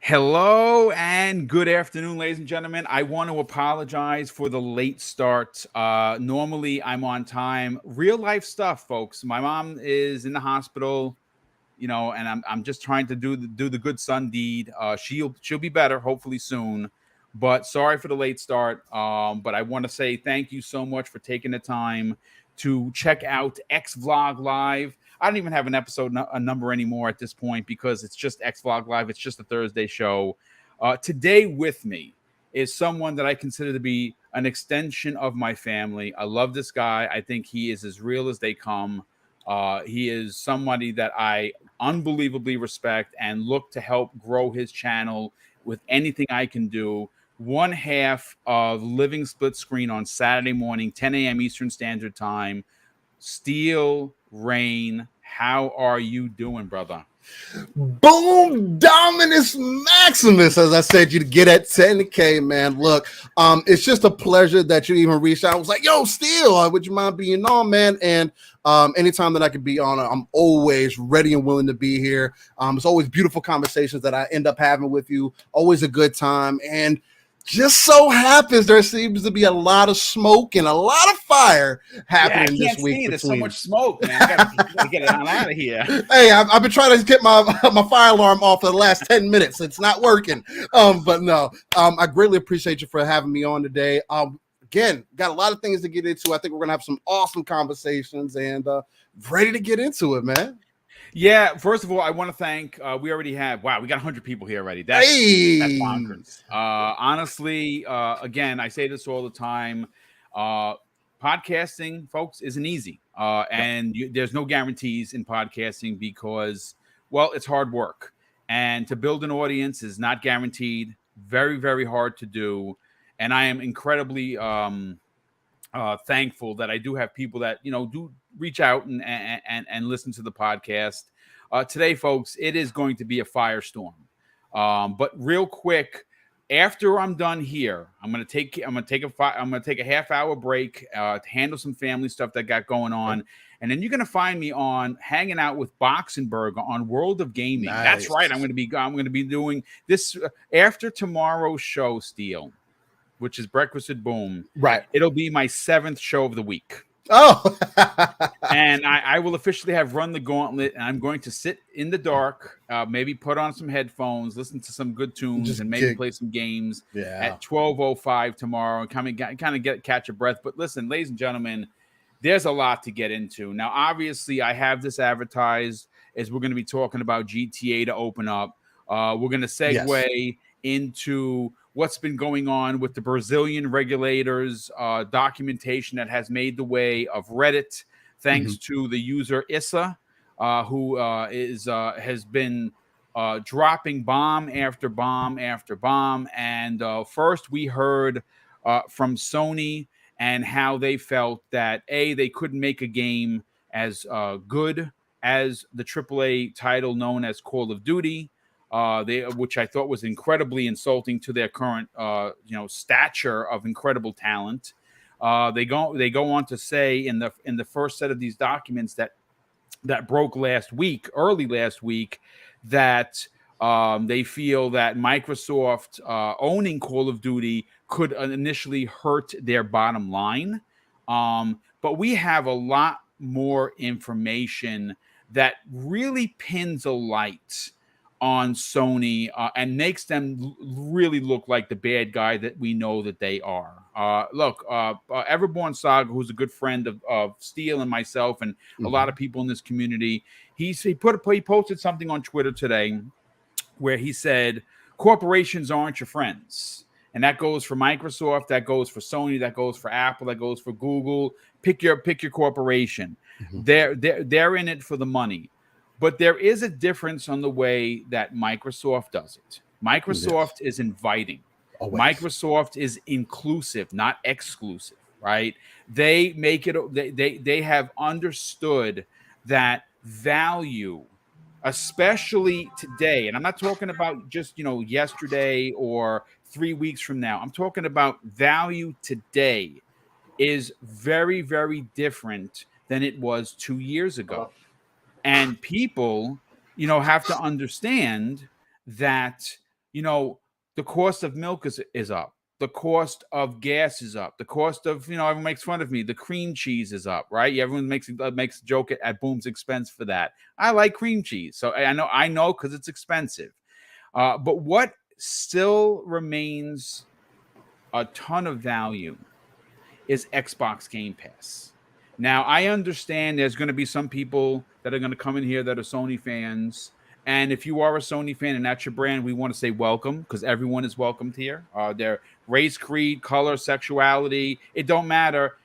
Hello and good afternoon, ladies and gentlemen. I want to apologize for the late start. Normally, I'm on time. Real life stuff, folks. My mom is in the hospital, and I'm just trying to do the good son deed. She'll be better, hopefully soon. But sorry for the late start. But I want to say thank you so much for taking the time to check out X Vlog Live. I don't even have an a number anymore at this point because it's just X Vlog Live. It's just a Thursday show. Today with me is someone that I consider to be an extension of my family. I love this guy. I think he is as real as they come. He is somebody that I unbelievably respect and look to help grow his channel with anything I can do. One half of Living Split Screen on Saturday morning, 10 a.m. Eastern Standard Time. Steel Rain, how are you doing, brother? Boom Dominus Maximus, as I said, you to get at 10K, man. Look, it's just a pleasure that you even reached out. I was like, yo, Steel, would you mind being on, man? And anytime that I could be on, I'm always ready and willing to be here. It's always beautiful conversations that I end up having with you. Always a good time. And just so happens there seems to be a lot of smoke and a lot of fire happening this week. There's so much smoke, man. I gotta get it on out of here. Hey, I've been trying to get my fire alarm off for the last 10 minutes. It's not working. But no, I greatly appreciate you for having me on today. Again, got a lot of things to get into. I think we're gonna have some awesome conversations and ready to get into it, man. Yeah, first of all, I want to thank. We already have. Wow, we got 100 people here already. That's bonkers. Honestly, again, I say this all the time. Podcasting, folks, isn't easy, and there's no guarantees in podcasting because, well, it's hard work, and to build an audience is not guaranteed. Very, very hard to do, and I am incredibly thankful that I do have people that do reach out and listen to the podcast. Today, folks, it is going to be a firestorm. But real quick, after I'm done here, I'm gonna take a half-hour break to handle some family stuff that got going on, and then you're gonna find me on hanging out with Boxenberg on World of Gaming. Nice. That's right. I'm gonna be doing this after tomorrow's show, Steel, which is Breakfast with Boom. Right. It'll be my 7th show of the week. Oh. And I will officially have run the gauntlet, and I'm going to sit in the dark, maybe put on some headphones, listen to some good tunes, and maybe play some games at 12:05 tomorrow, and kind of catch a breath. But listen, ladies and gentlemen, there's a lot to get into. Now, obviously, I have this advertised as we're going to be talking about GTA to open up. We're going to segue into what's been going on with the Brazilian regulators, documentation that has made the way of Reddit, thanks to the user Issa, who has been dropping bomb after bomb after bomb. And first we heard from Sony and how they felt that, they couldn't make a game as good as the AAA title known as Call of Duty. Which I thought was incredibly insulting to their current, stature of incredible talent. They go on to say in the first set of these documents that broke early last week, that they feel that Microsoft owning Call of Duty could initially hurt their bottom line. But we have a lot more information that really pins a light on Sony and makes them really look like the bad guy that we know that they are. Everborn Saga, who's a good friend of Steel and myself and a lot of people in this community, he posted something on Twitter today where he said, corporations aren't your friends. And that goes for Microsoft, that goes for Sony, that goes for Apple, that goes for Google. Pick your corporation. They're in it for the money. But there is a difference on the way that Microsoft does it. Microsoft is inviting. Always. Microsoft is inclusive, not exclusive, right? They make it. They have understood that value, especially today. And I'm not talking about just yesterday or 3 weeks from now. I'm talking about value today is very, very different than it was 2 years ago. And people, have to understand that the cost of milk is up. The cost of gas is up. The cost of, everyone makes fun of me. The cream cheese is up, right? Everyone makes a joke at Boom's expense for that. I like cream cheese. So I know because it's expensive. But what still remains a ton of value is Xbox Game Pass. Now, I understand there's going to be some people that are going to come in here that are Sony fans. And if you are a Sony fan and that's your brand, we want to say welcome, because everyone is welcomed here. Their race, creed, color, sexuality, it don't matter.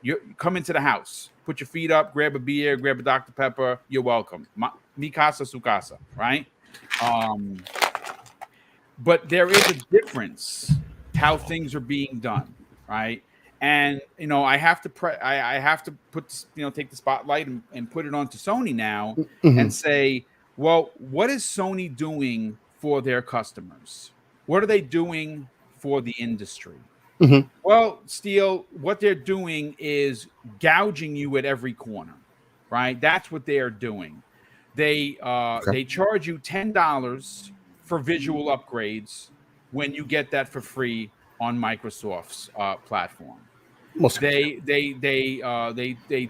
You come into the house, put your feet up, grab a beer, grab a Dr. Pepper. You're welcome. Mi casa, su casa, right? But there is a difference how things are being done, right? And I have to put take the spotlight and put it onto Sony now and say, well, what is Sony doing for their customers? What are they doing for the industry? Well, Steele, what they're doing is gouging you at every corner, right? That's what they are doing. They charge you $10 for visual upgrades when you get that for free on Microsoft's platform. They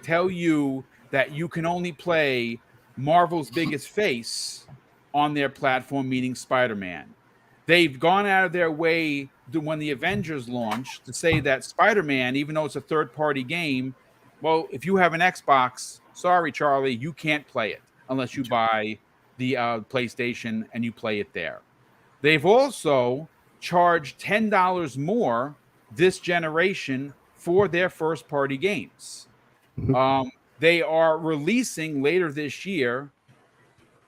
tell you that you can only play Marvel's biggest face on their platform, meaning Spider-Man. They've gone out of their way when the Avengers launched to say that Spider-Man, even though it's a third-party game, well, if you have an Xbox, sorry, Charlie, you can't play it unless you buy the PlayStation and you play it there. They've also charged $10 more this generation for their first-party games. They are releasing later this year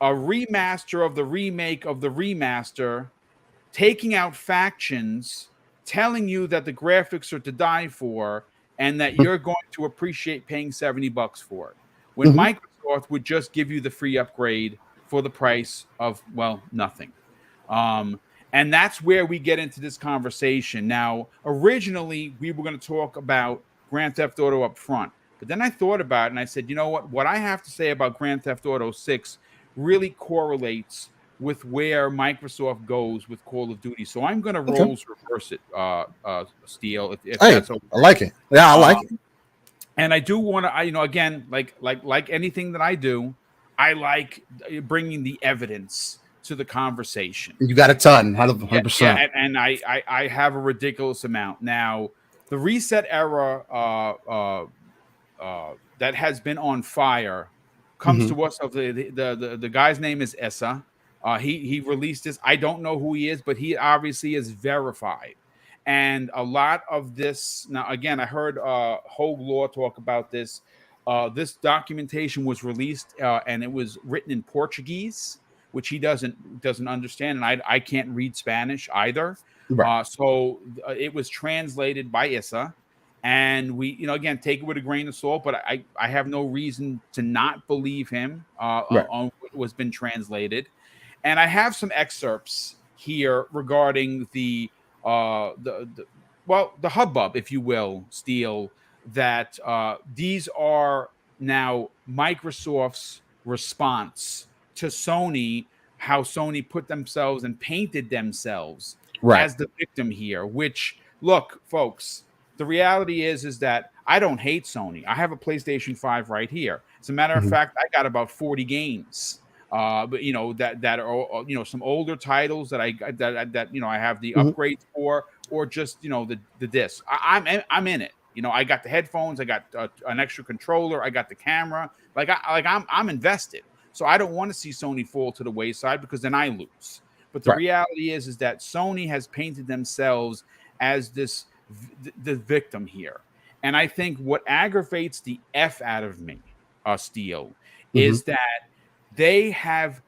a remaster of the remake of the remaster, taking out factions, telling you that the graphics are to die for, and that you're going to appreciate paying $70 for it. When Microsoft would just give you the free upgrade for the price of, well, nothing. And that's where we get into this conversation. Now, originally, we were going to talk about Grand Theft Auto up front. But then I thought about it, and I said, you know what I have to say about Grand Theft Auto 6 really correlates with where Microsoft goes with Call of Duty. So I'm going to roles reverse it, Steele, if that's okay. I like it. Yeah, I like it. And I do want to, again, like anything that I do, I like bringing the evidence to the conversation. You got a ton, 100%. Yeah, and I have a ridiculous amount. Now, the reset era that has been on fire comes to us of the guy's name is Essa. He released this. I don't know who he is, but he obviously is verified. And a lot of this now, again, I heard Hogue Law talk about this. This documentation was released and it was written in Portuguese, which he doesn't understand, and I can't read Spanish either. Right. So it was translated by Issa. And we, again, take it with a grain of salt, but I have no reason to not believe him on what was been translated. And I have some excerpts here regarding the hubbub, if you will, Steele, that these are now Microsoft's response to Sony, how Sony put themselves and painted themselves as the victim here, which, look, folks, the reality is that I don't hate Sony. I have a PlayStation 5 right here. As a matter of fact, I got about 40 games, but that are some older titles that I have the upgrades for, or just the disc. I'm in it. I got the headphones, I got an extra controller, I got the camera. I'm invested. So I don't want to see Sony fall to the wayside, because then I lose. But the reality is that Sony has painted themselves as the victim here. And I think what aggravates the F out of me, Steele, is that they have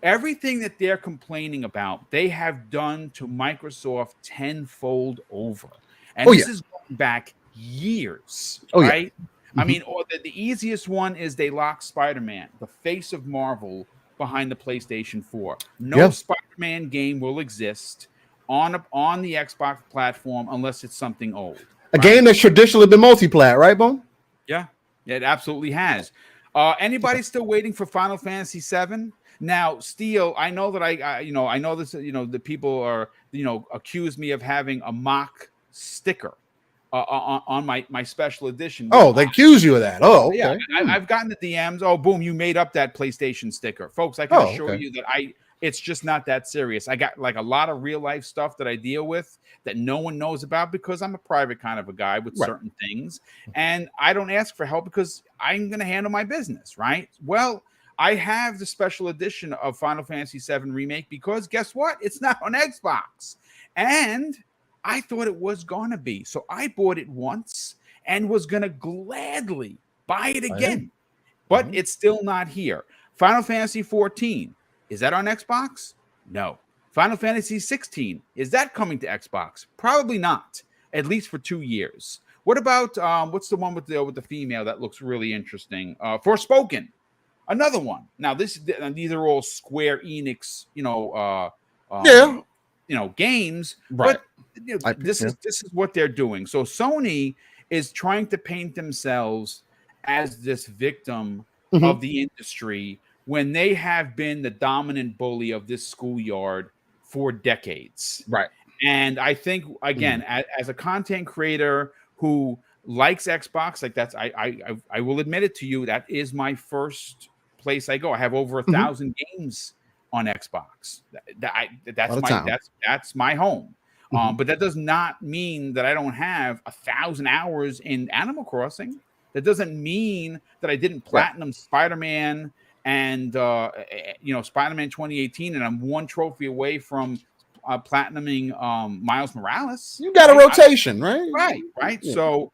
everything that they're complaining about, they have done to Microsoft tenfold over. And this is going back years, right? I mean, the easiest one is they locked Spider-Man, the face of Marvel, behind the PlayStation 4. No Spider-Man game will exist on the Xbox platform unless it's something old. A game that's traditionally been multi-plat, right, Boom? Yeah, it absolutely has. Anybody still waiting for Final Fantasy VII? Now, Steel, I know that I know this, the people are, accuse me of having a mock sticker on my special edition. Well, they accuse you of that. Oh, okay. Yeah, I've gotten the DMs. Oh, boom, you made up that PlayStation sticker. Folks, I can assure you that it's just not that serious. I got like a lot of real life stuff that I deal with that no one knows about because I'm a private kind of a guy with certain things. And I don't ask for help because I'm going to handle my business, right? Well, I have the special edition of Final Fantasy VII Remake because guess what? It's not on Xbox. And I thought it was going to be. So I bought it once and was going to gladly buy it again. But it's still not here. Final Fantasy 14. Is that on Xbox? No. Final Fantasy 16. Is that coming to Xbox? Probably not. At least for 2 years. What about what's the one with the female that looks really interesting? Forspoken. Another one. Now these are all Square Enix, games. Right. But this is what they're doing. So Sony is trying to paint themselves as this victim of the industry when they have been the dominant bully of this schoolyard for decades. Right. And I think, again, as a content creator who likes Xbox, like that's, I will admit it to you, that is my first place I go. I have over 1,000 games on Xbox. That's my home. But that does not mean that I don't have 1,000 hours in Animal Crossing. That doesn't mean that I didn't platinum Spider-Man and Spider-Man 2018, and I'm one trophy away from platinuming Miles Morales. You got a rotation, right? Right. Yeah. So,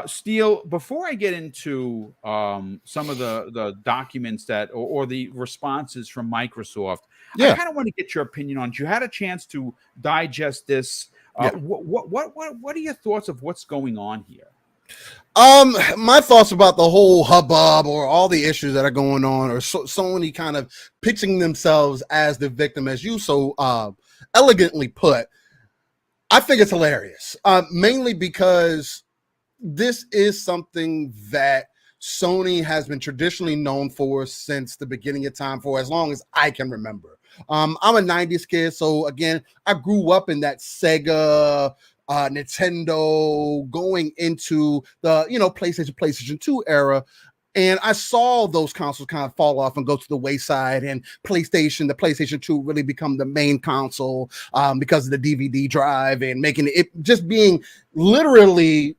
Steel, before I get into some of the documents that or the responses from Microsoft, I kind of want to get your opinion on. You had a chance to digest this. What are your thoughts of what's going on here? My thoughts about the whole hubbub or all the issues that are going on, or Sony kind of pitching themselves as the victim, as you so elegantly put. I think it's hilarious, mainly because this is something that Sony has been traditionally known for since the beginning of time, for as long as I can remember. I'm a 90s kid, so again, I grew up in that Sega, Nintendo, going into the PlayStation 2 era, and I saw those consoles kind of fall off and go to the wayside, and the PlayStation 2 really become the main console because of the DVD drive and making it just being literally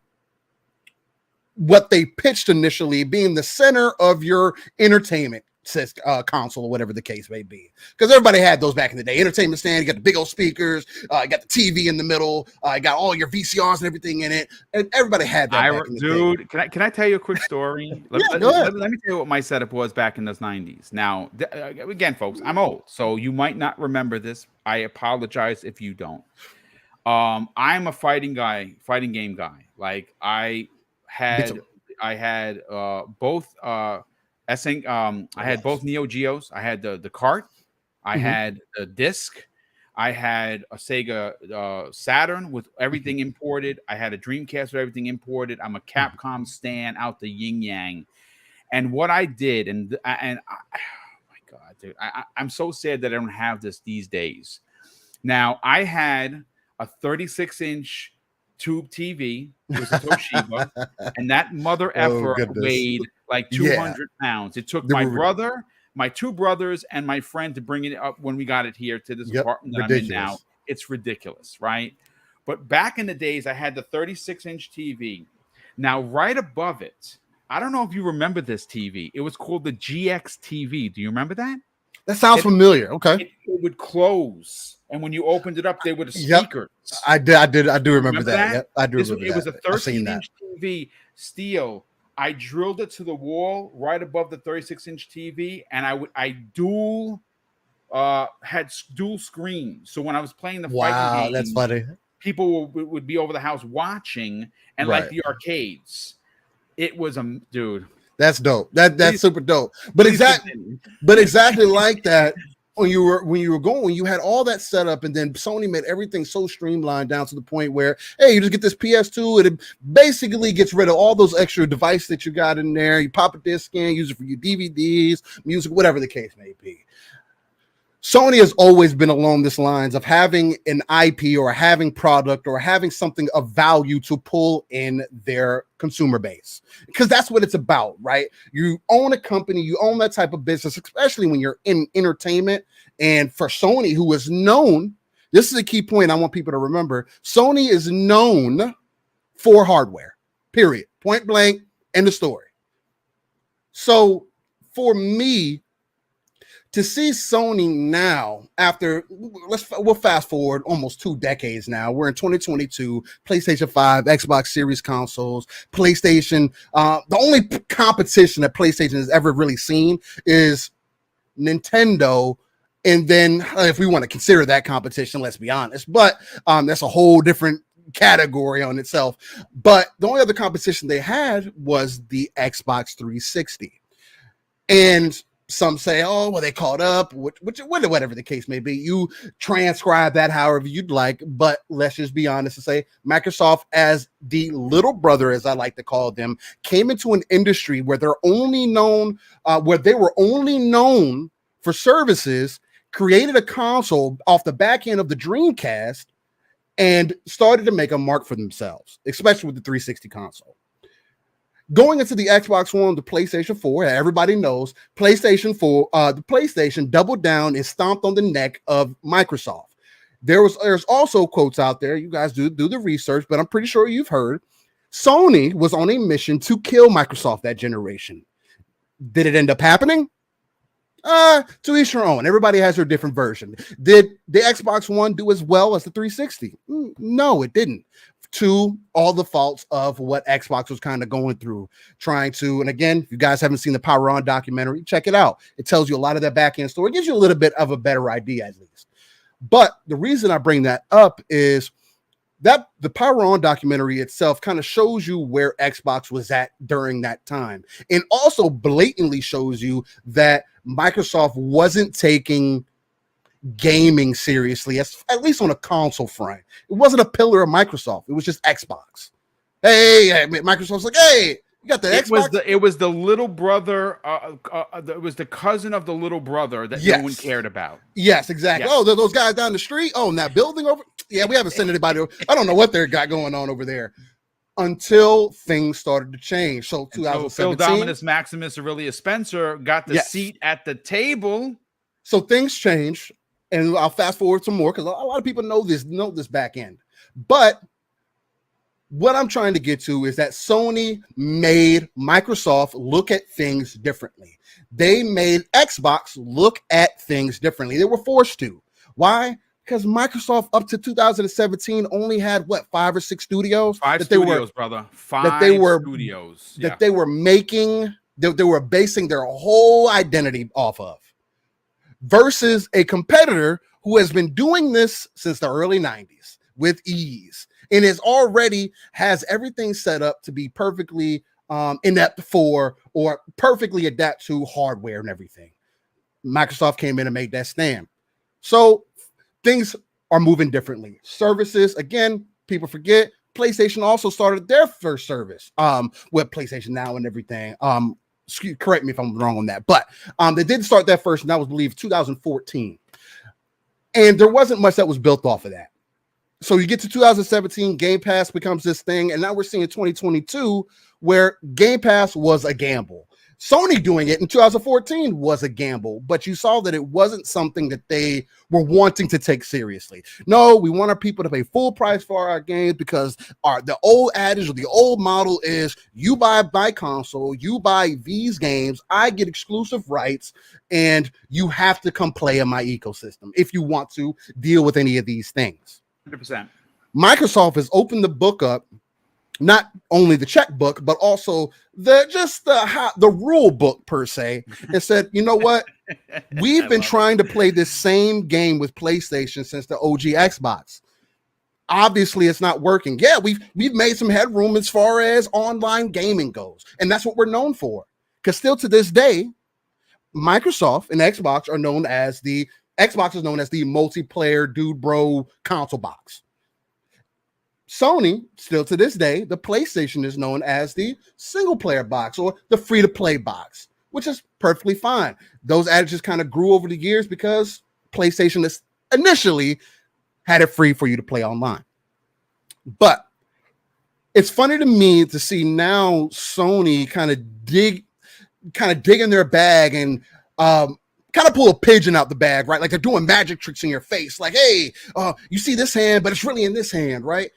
what they pitched initially, being the center of your entertainment console or whatever the case may be, because everybody had those back in the day. Entertainment stand, you got the big old speakers, you got the TV in the middle, you got all your VCRs and everything in it, and everybody had that. Dude, can I tell you a quick story? Let me tell you what my setup was back in those 90s. Now, again, folks, I'm old, so you might not remember this. I apologize if you don't. I'm a fighting game guy. Like I had both. I had both Neo Geos. I had the cart. I had the disc. I had a Sega Saturn with everything imported. I had a Dreamcast with everything imported. I'm a Capcom stan out the yin yang. And what I did, and oh my God, dude, I'm so sad that I don't have this these days. Now, I had a 36-inch tube TV. It was a Toshiba, and that mother effer weighed like 200 pounds. It took my two brothers, and my friend to bring it up when we got it here to this apartment that I'm in now. It's ridiculous, right? But back in the days, I had the 36-inch TV. Now, right above it, I don't know if you remember this TV. It was called the GX TV. Do you remember that? That sounds familiar. Okay. It would close, and when you opened it up, they would have speakers. I do remember that. Yep, I do remember that. It was a 13-inch TV, steel. I drilled it to the wall right above the 36-inch TV, and I had dual screens. So when I was playing the fighting games, that's funny. People would be over the house watching, and like the arcades, it was dude. That's dope. That's super dope. But exactly like that. When you had all that set up, and then Sony made everything so streamlined down to the point where, hey, you just get this PS2, and it basically gets rid of all those extra devices that you got in there. You pop a disc in, use it for your DVDs, music, whatever the case may be. Sony has always been along this lines of having an IP or having product or having something of value to pull in their consumer base, because that's what it's about, right? You own a company, you own that type of business, especially when you're in entertainment. And for Sony, who is known, this is a key point I want people to remember, Sony is known for hardware, period, point blank, end of story. So for me, to see Sony now, after we'll fast forward almost 2 decades now. We're in 2022. PlayStation 5, Xbox Series consoles, PlayStation. The only competition that PlayStation has ever really seen is Nintendo. And then, if we want to consider that competition, let's be honest. But that's a whole different category on itself. But the only other competition they had was the Xbox 360, and some say, oh, well, they caught up, whatever the case may be. You transcribe that however you'd like, but let's just be honest and say Microsoft, as the little brother, as I like to call them, came into an industry where they were only known for services, created a console off the back end of the Dreamcast, and started to make a mark for themselves, especially with the 360 console. Going into the Xbox One, the PlayStation 4, everybody knows PlayStation 4, the PlayStation doubled down and stomped on the neck of Microsoft. There's also quotes out there. You guys do the research, but I'm pretty sure you've heard Sony was on a mission to kill Microsoft that generation. Did it end up happening? To each your own. Everybody has their different version. Did the Xbox One do as well as the 360? No, it didn't. To all the faults of what Xbox was kind of going through, trying to, and again, if you guys haven't seen the Power On documentary, check it out. It tells you a lot of that back end story. It gives you a little bit of a better idea, at least. But the reason I bring that up is that the Power On documentary itself kind of shows you where Xbox was at during that time, and also blatantly shows you that Microsoft wasn't taking gaming seriously, at least on a console front. It wasn't a pillar of Microsoft. It was just Xbox. Hey, Microsoft's like, hey, you got the Xbox. It was the little brother. It was the cousin of the little brother that no one cared about. Yes, exactly. Yes. Oh, those guys down the street. Oh, in that building over. Yeah, we haven't sent anybody. I don't know what they got going on over there. Until things started to change. So 2017. Phil Dominus Maximus Aurelius Spencer got the seat at the table. So things changed. And I'll fast forward some more because a lot of people know this back end. But what I'm trying to get to is that Sony made Microsoft look at things differently. They made Xbox look at things differently. They were forced to. Why? Because Microsoft up to 2017 only had 5 or 6 studios? They were making, they were basing their whole identity off of. Versus a competitor who has been doing this since the early 90s with ease and has everything set up to be perfectly inept for or perfectly adapt to hardware and everything. Microsoft came in and made that stand. So things are moving differently. Services, again, people forget, PlayStation also started their first service with PlayStation Now and everything. Correct me if I'm wrong on that, but they did start that first, and that was, I believe, 2014. And there wasn't much that was built off of that. So you get to 2017, Game Pass becomes this thing, and now we're seeing 2022 where Game Pass was a gamble. Sony doing it in 2014 was a gamble, but you saw that it wasn't something that they were wanting to take seriously. No, we want our people to pay full price for our games because the old adage or the old model is you buy my console, you buy these games, I get exclusive rights, and you have to come play in my ecosystem if you want to deal with any of these things. 100%. Microsoft has opened the book up, not only the checkbook, but also the rule book per se, and said, you know what? We've been trying to play this same game with PlayStation since the OG Xbox. Obviously, it's not working. Yeah, we've made some headroom as far as online gaming goes, and that's what we're known for. Because still to this day, Microsoft and Xbox are known as Xbox is known as the multiplayer dude bro console box. Sony, still to this day, the PlayStation is known as the single player box or the free to play box, which is perfectly fine. Those adages kind of grew over the years because PlayStation that's initially had it free for you to play online. But it's funny to me to see now Sony kind of dig in their bag and kind of pull a pigeon out the bag, right? Like they're doing magic tricks in your face. Like, hey, you see this hand, but it's really in this hand, right?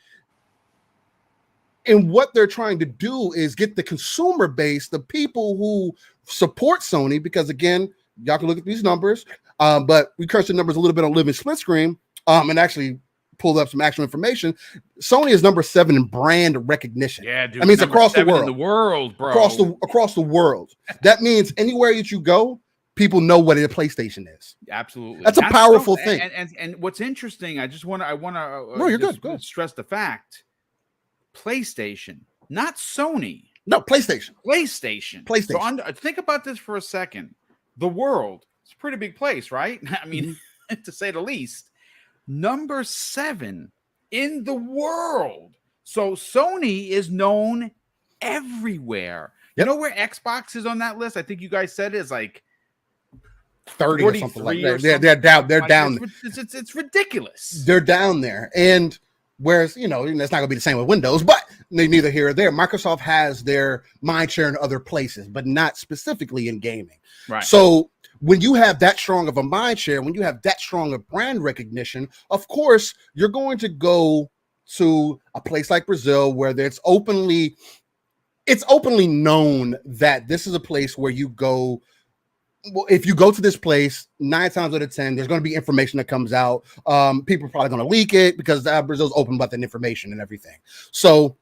And what they're trying to do is get the consumer base, the people who support Sony, because again, y'all can look at these numbers, but we cursed the numbers a little bit on Living Split Screen, and actually pulled up some actual information. Sony is number 7 in brand recognition. Yeah, dude. I mean, it's across the world. In the world, bro. Across the world. That means anywhere that you go, people know what a PlayStation is. Absolutely. That's a powerful thing. And what's interesting, I want to no, you're good. Stress the fact. PlayStation, not Sony. No, PlayStation. So think about this for a second. The world, it's a pretty big place, right? I mean, to say the least. Number 7 in the world. So Sony is known everywhere. Yep. You know where Xbox is on that list? I think you guys said it is like 30 or something like that. They're down. They're down. It's ridiculous. They're down there. And whereas, it's not going to be the same with Windows, but neither here or there. Microsoft has their mind share in other places, but not specifically in gaming. Right. So when you have that strong of a mind share, when you have that strong of brand recognition, of course, you're going to go to a place like Brazil where it's openly known that this is a place where you go. Well, if you go to this place, 9 times out of 10, there's going to be information that comes out. People are probably going to leak it because Brazil's open about that information and everything. So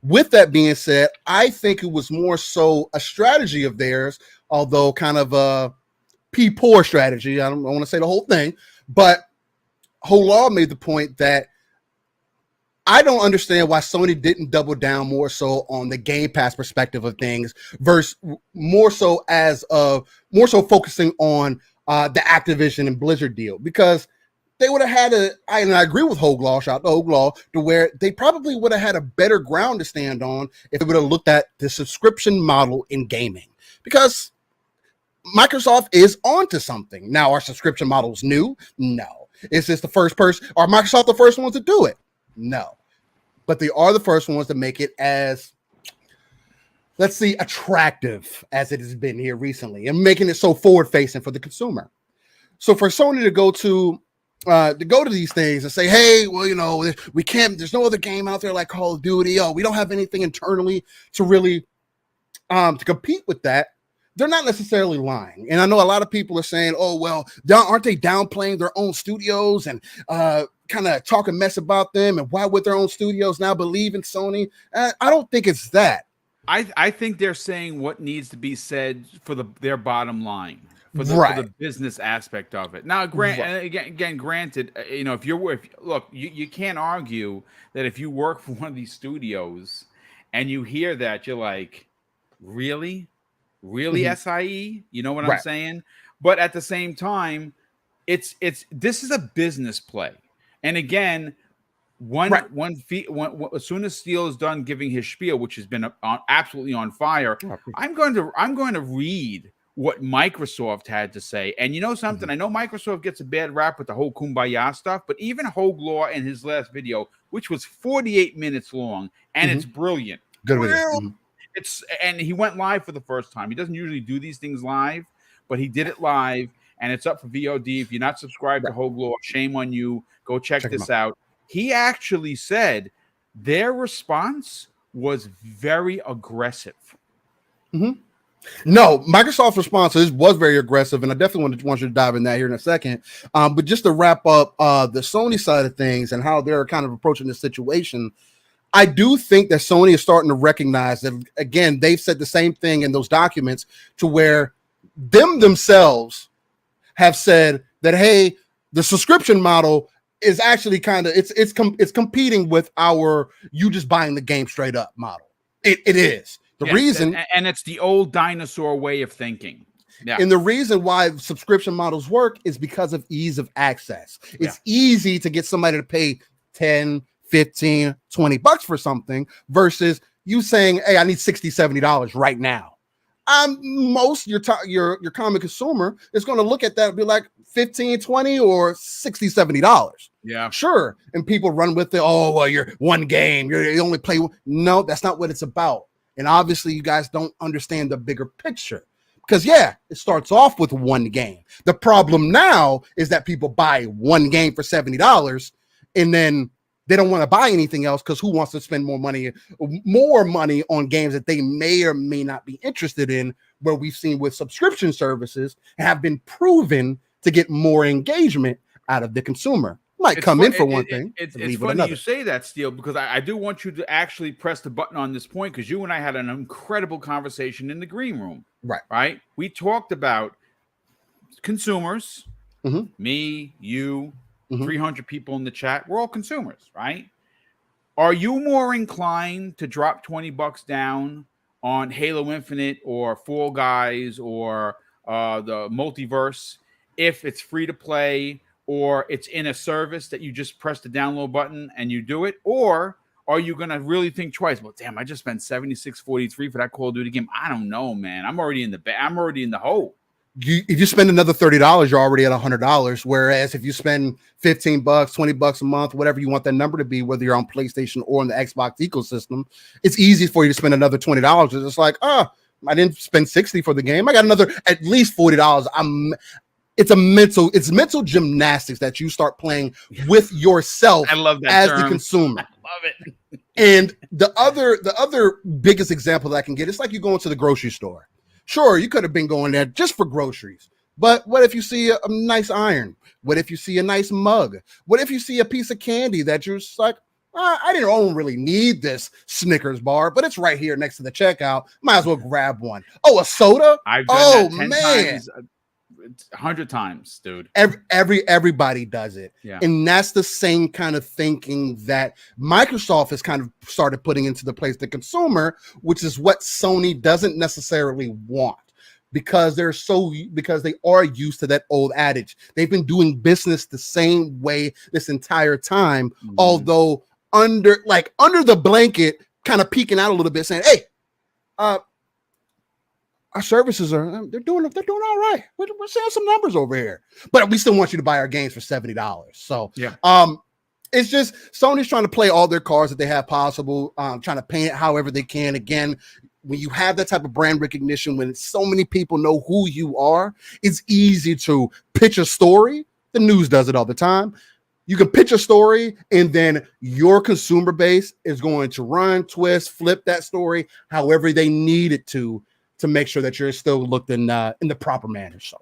with that being said, I think it was more so a strategy of theirs, although kind of a poor strategy. I don't want to say the whole thing, but Holaw made the point that I don't understand why Sony didn't double down more so on the Game Pass perspective of things versus more so focusing on the Activision and Blizzard deal, because they would have had and I agree with Hoglaw, shout out to Hoglaw, to where they probably would have had a better ground to stand on if they would have looked at the subscription model in gaming, because Microsoft is onto something. Now, are subscription models new? No. Is this the first person? Are Microsoft the first ones to do it? No. But they are the first ones to make it as, let's see, attractive as it has been here recently, and making it so forward-facing for the consumer. So for Sony to go to these things and say, hey, well, we can't, there's no other game out there like Call of Duty. Oh, we don't have anything internally to really to compete with that. They're not necessarily lying. And I know a lot of people are saying, oh, well, aren't they downplaying their own studios and kind of talking mess about them? And why would their own studios now believe in Sony? I don't think it's that. I think they're saying what needs to be said for their bottom line, for the business aspect of it. Now, granted, if you can't argue that if you work for one of these studios and you hear that, you're like, really? SIE? You know what I'm saying? But at the same time, this is a business play. And again, as soon as Steele is done giving his spiel, which has been absolutely on fire, I'm going to read what Microsoft had to say. And you know something? I know Microsoft gets a bad rap with the whole Kumbaya stuff, but even Hoglaw in his last video, which was 48 minutes long, and it's brilliant. Good video. And he went live for the first time. He doesn't usually do these things live, but he did it live, and it's up for VOD. If you're not subscribed to Hoglaw, shame on you. Go check this out. He actually said their response was very aggressive. No, Microsoft's response was very aggressive, and I definitely want you to dive in that here in a second. But just to wrap up the Sony side of things and how they're kind of approaching this situation, I do think that Sony is starting to recognize that, again, they've said the same thing in those documents to where themselves have said that, hey, the subscription model is actually kind of it's competing with our you just buying the game straight up model. It is. The reason, and it's the old dinosaur way of thinking. Yeah. And the reason why subscription models work is because of ease of access. It's easy to get somebody to pay 10, 15, 20 bucks for something versus you saying, hey, I need $60, $70 right now. Your common consumer is going to look at that and be like, $15, $20, or $60, $70. Yeah, sure. And people run with it. Oh, well, you're one game. You only play one. No, that's not what it's about. And obviously, you guys don't understand the bigger picture. Because, yeah, it starts off with one game. The problem now is that people buy one game for $70 and then they don't want to buy anything else because who wants to spend more money on games that they may or may not be interested in, where we've seen with subscription services have been proven to get more engagement out of the consumer. Might come in for one thing. It's funny you say that, Steele, because I do want you to actually press the button on this point, because you and I had an incredible conversation in the green room. Right. We talked about consumers, me, you, 300 people in the chat. We're all consumers, right? Are you more inclined to drop $20 down on Halo Infinite or Fall Guys or the Multiverse if it's free to play, or it's in a service that you just press the download button and you do it? Or are you going to really think twice? Well, damn, I just spent $76.43 for that Call of Duty game. I don't know, man. I'm already in the hole. If you spend another $30, you're already at $100. Whereas if you spend $15, $20 a month, whatever you want that number to be, whether you're on PlayStation or in the Xbox ecosystem, it's easy for you to spend another $20. It's like, I didn't spend $60 for the game. I got another at least $40. It's mental gymnastics that you start playing with yourself. I love that as term. The consumer. I love it. And the other biggest example that I can get, it's like you go into the grocery store. Sure, you could have been going there just for groceries. But what if you see a nice iron? What if you see a nice mug? What if you see a piece of candy that you're just like, I don't really need this Snickers bar, but it's right here next to the checkout. Might as well grab one. Oh, a soda? I've done that 10 times. 100 times, dude. Everybody does it. Yeah. And that's the same kind of thinking that Microsoft has kind of started putting into the place the consumer, which is what Sony doesn't necessarily want, because they are used to that old adage. They've been doing business the same way this entire time, although under the blanket, kind of peeking out a little bit, saying, hey, our services they're doing all right. We're seeing some numbers over here, but we still want you to buy our games for $70. So yeah, it's just Sony's trying to play all their cards that they have possible, trying to paint it however they can. Again, when you have that type of brand recognition, when so many people know who you are, it's easy to pitch a story. The news does it all the time. You can pitch a story, and then your consumer base is going to run, twist, flip that story however they need it to make sure that you're still looked in the proper manner. So,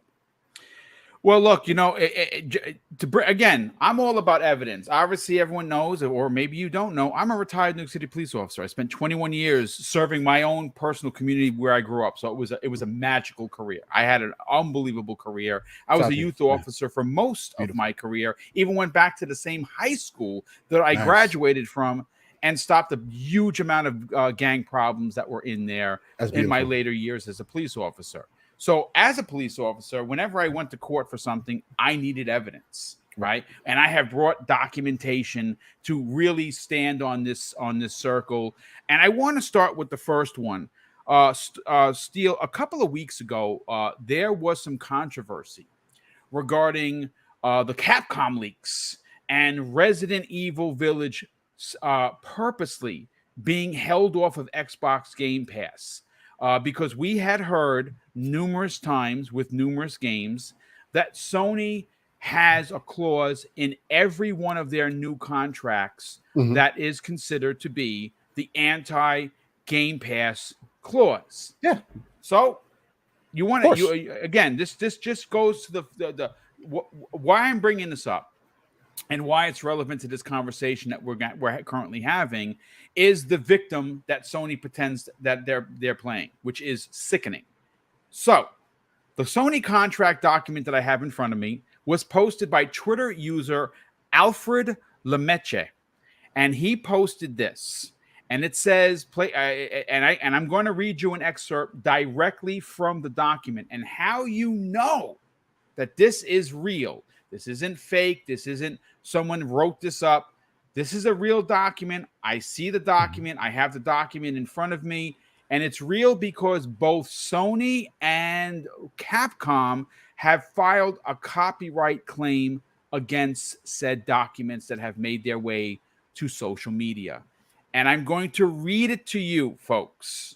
well, look, again, I'm all about evidence. Obviously, everyone knows, or maybe you don't know, I'm a retired New York City police officer. I spent 21 years serving my own personal community where I grew up. So it was a magical career. I had an unbelievable career. I was a youth officer for most of my career. Even went back to the same high school that I graduated from, and stopped a huge amount of gang problems that were in there in my later years as a police officer. So as a police officer, whenever I went to court for something, I needed evidence, right? And I have brought documentation to really stand on this circle. And I want to start with the first one. Steele, a couple of weeks ago, there was some controversy regarding the Capcom leaks and Resident Evil Village purposely being held off of Xbox Game Pass, because we had heard numerous times with numerous games that Sony has a clause in every one of their new contracts that is considered to be the anti-Game Pass clause. Yeah. So you want to again? This just goes to the why I'm bringing this up. And why it's relevant to this conversation that we're currently having is the victim that Sony pretends that they're playing, which is sickening. So, the Sony contract document that I have in front of me was posted by Twitter user Alfred Lemeche, and he posted this, and it says I'm going to read you an excerpt directly from the document, and how you know that this is real. This isn't fake. This isn't someone wrote this up. This is a real document. I see the document. I have the document in front of me. And it's real because both Sony and Capcom have filed a copyright claim against said documents that have made their way to social media. And I'm going to read it to you, folks,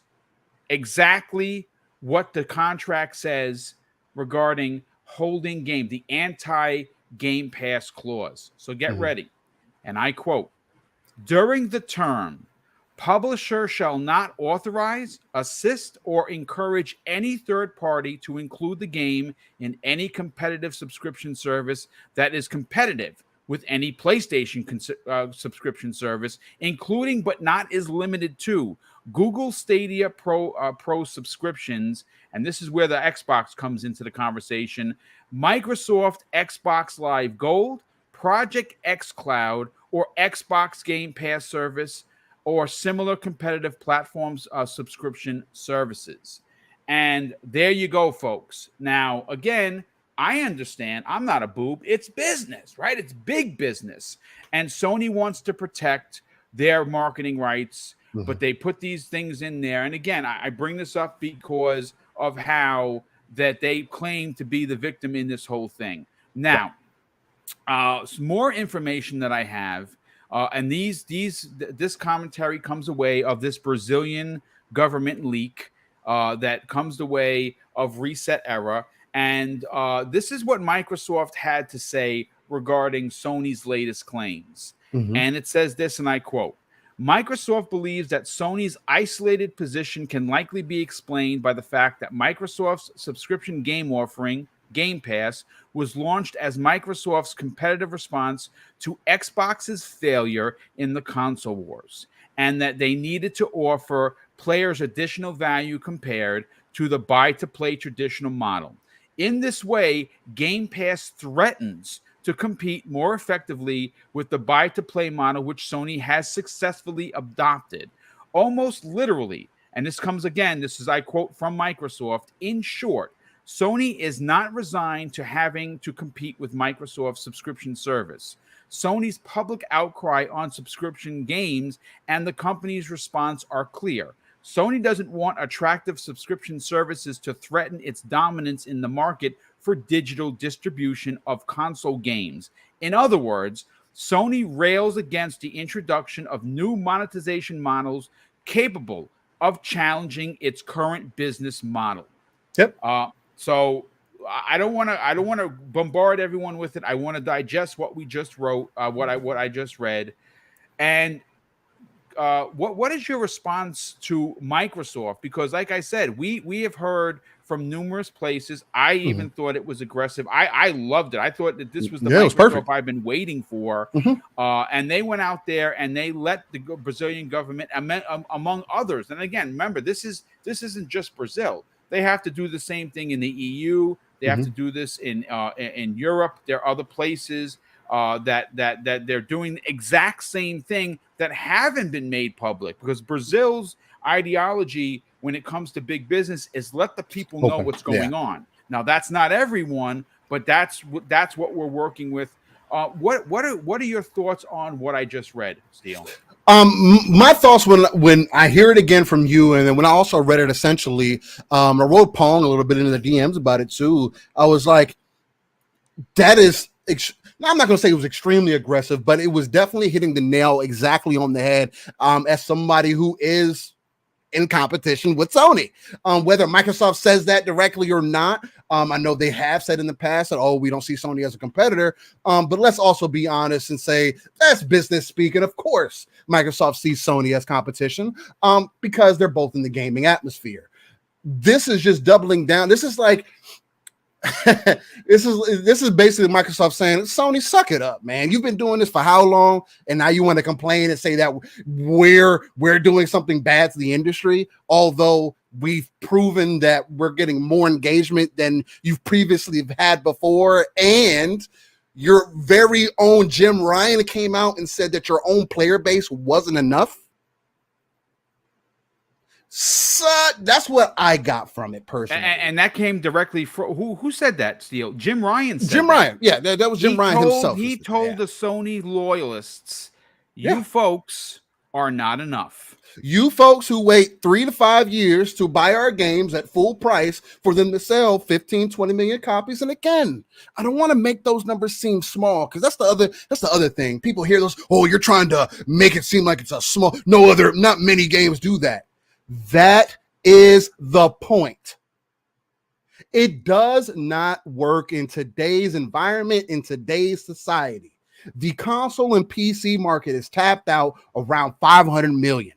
exactly what the contract says regarding holding game, the anti-Game Pass clause. So get ready. And I quote, during the term, publisher shall not authorize, assist, or encourage any third party to include the game in any competitive subscription service that is competitive with any PlayStation subscription service, including but not is limited to Google Stadia Pro subscriptions, and this is where the Xbox comes into the conversation, Microsoft Xbox Live Gold, Project X Cloud, or Xbox Game Pass service, or similar competitive platforms subscription services. And there you go, folks. Now, again, I understand. I'm not a boob. It's business, right? It's big business. And Sony wants to protect their marketing rights, but they put these things in there. And again, I bring this up because of how that they claim to be the victim in this whole thing. Now, some more information that I have, and this commentary comes away of this Brazilian government leak that comes the way of Reset Era. And this is what Microsoft had to say regarding Sony's latest claims. And it says this, and I quote, Microsoft believes that Sony's isolated position can likely be explained by the fact that Microsoft's subscription game offering, Game Pass, was launched as Microsoft's competitive response to Xbox's failure in the console wars, and that they needed to offer players additional value compared to the buy-to-play traditional model. In this way, Game Pass threatens to compete more effectively with the buy-to-play model, which Sony has successfully adopted. Almost literally, and this comes again, this is I quote from Microsoft, in short, Sony is not resigned to having to compete with Microsoft's subscription service. Sony's public outcry on subscription games and the company's response are clear. Sony doesn't want attractive subscription services to threaten its dominance in the market for digital distribution of console games. In other words, Sony rails against the introduction of new monetization models capable of challenging its current business model. Yep. So I don't want to bombard everyone with it. I want to digest what we just wrote, what I just read, and what is your response to Microsoft? Because, like I said, we have heard from numerous places. I even thought it was aggressive. I loved it. I thought that this was the Microsoft I've been waiting for. And they went out there and they let the Brazilian government, among others. And again, remember, this isn't just Brazil. They have to do the same thing in the EU. They have to do this in Europe. There are other places that they're doing the exact same thing that haven't been made public, because Brazil's ideology when it comes to big business is let the people know what's going on. Now, that's not everyone, but that's what we're working with. What are your thoughts on what I just read, Steele? My thoughts when I hear it again from you, and then when I also read it, essentially, I wrote Pong a little bit into the DMs about it too. I was like, that is, I'm not going to say it was extremely aggressive, but it was definitely hitting the nail exactly on the head. As somebody who is in competition with Sony, whether Microsoft says that directly or not, I know they have said in the past that, oh, we don't see Sony as a competitor. But let's also be honest and say that's business speaking. Of course, Microsoft sees Sony as competition because they're both in the gaming atmosphere. This is just doubling down. This is like, this is basically Microsoft saying, Sony, suck it up, man. You've been doing this for how long? And now you want to complain and say that we're doing something bad to the industry, although we've proven that we're getting more engagement than you've previously had before. And your very own Jim Ryan came out and said that your own player base wasn't enough. So that's what I got from it personally, and that came directly from who said that? Steele, Jim Ryan. Ryan, yeah, that was Jim Ryan himself. He told the Sony loyalists, "You folks are not enough. You folks who wait 3 to 5 years to buy our games at full price for them to sell 15, 20 million copies. And again, I don't want to make those numbers seem small, because that's the other thing. People hear those, oh, you're trying to make it seem like it's a small, not many games do that. That is the point. It does not work in today's environment, in today's society. The console and PC market is tapped out around 500 million.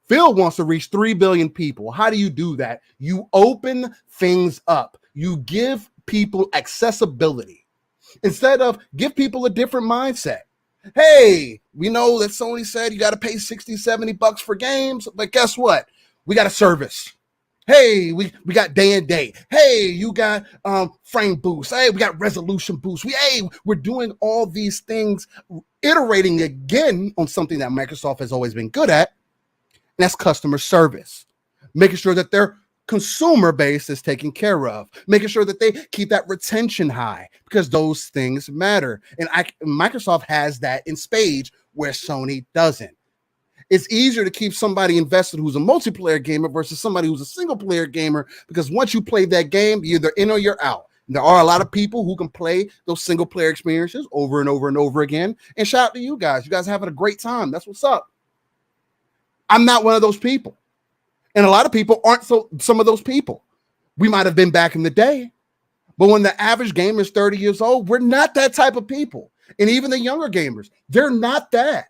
Phil wants to reach 3 billion people. How do you do that? You open things up. You give people accessibility. Instead of give people a different mindset. Hey, we know that Sony said you got to pay 60, 70 bucks for games, but guess what? We got a service. Hey, we got day and date. Hey, you got frame boost. Hey, we got resolution boost. We're doing all these things, iterating again on something that Microsoft has always been good at. And that's customer service, making sure that their consumer base is taken care of, making sure that they keep that retention high, because those things matter. And Microsoft has that in spades where Sony doesn't. It's easier to keep somebody invested who's a multiplayer gamer versus somebody who's a single player gamer, because once you play that game, you're either in or you're out. And there are a lot of people who can play those single player experiences over and over and over again. And shout out to you guys. You guys are having a great time. That's what's up. I'm not one of those people. And a lot of people aren't some of those people. We might have been back in the day, but when the average gamer is 30 years old, we're not that type of people. And even the younger gamers, they're not that.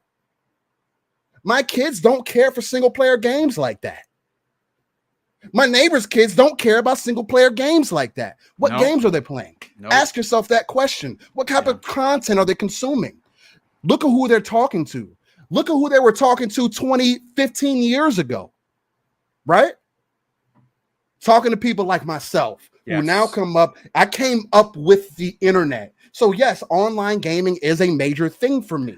My kids don't care for single player games like that. My neighbors' kids don't care about single player games like that. What games are they playing? Ask yourself that question. What type of content are they consuming? Look at who they're talking to. Look at who they were talking to 20, 15 years ago, right? Talking to people like myself who now come up. I came up with the internet. So yes, online gaming is a major thing for me.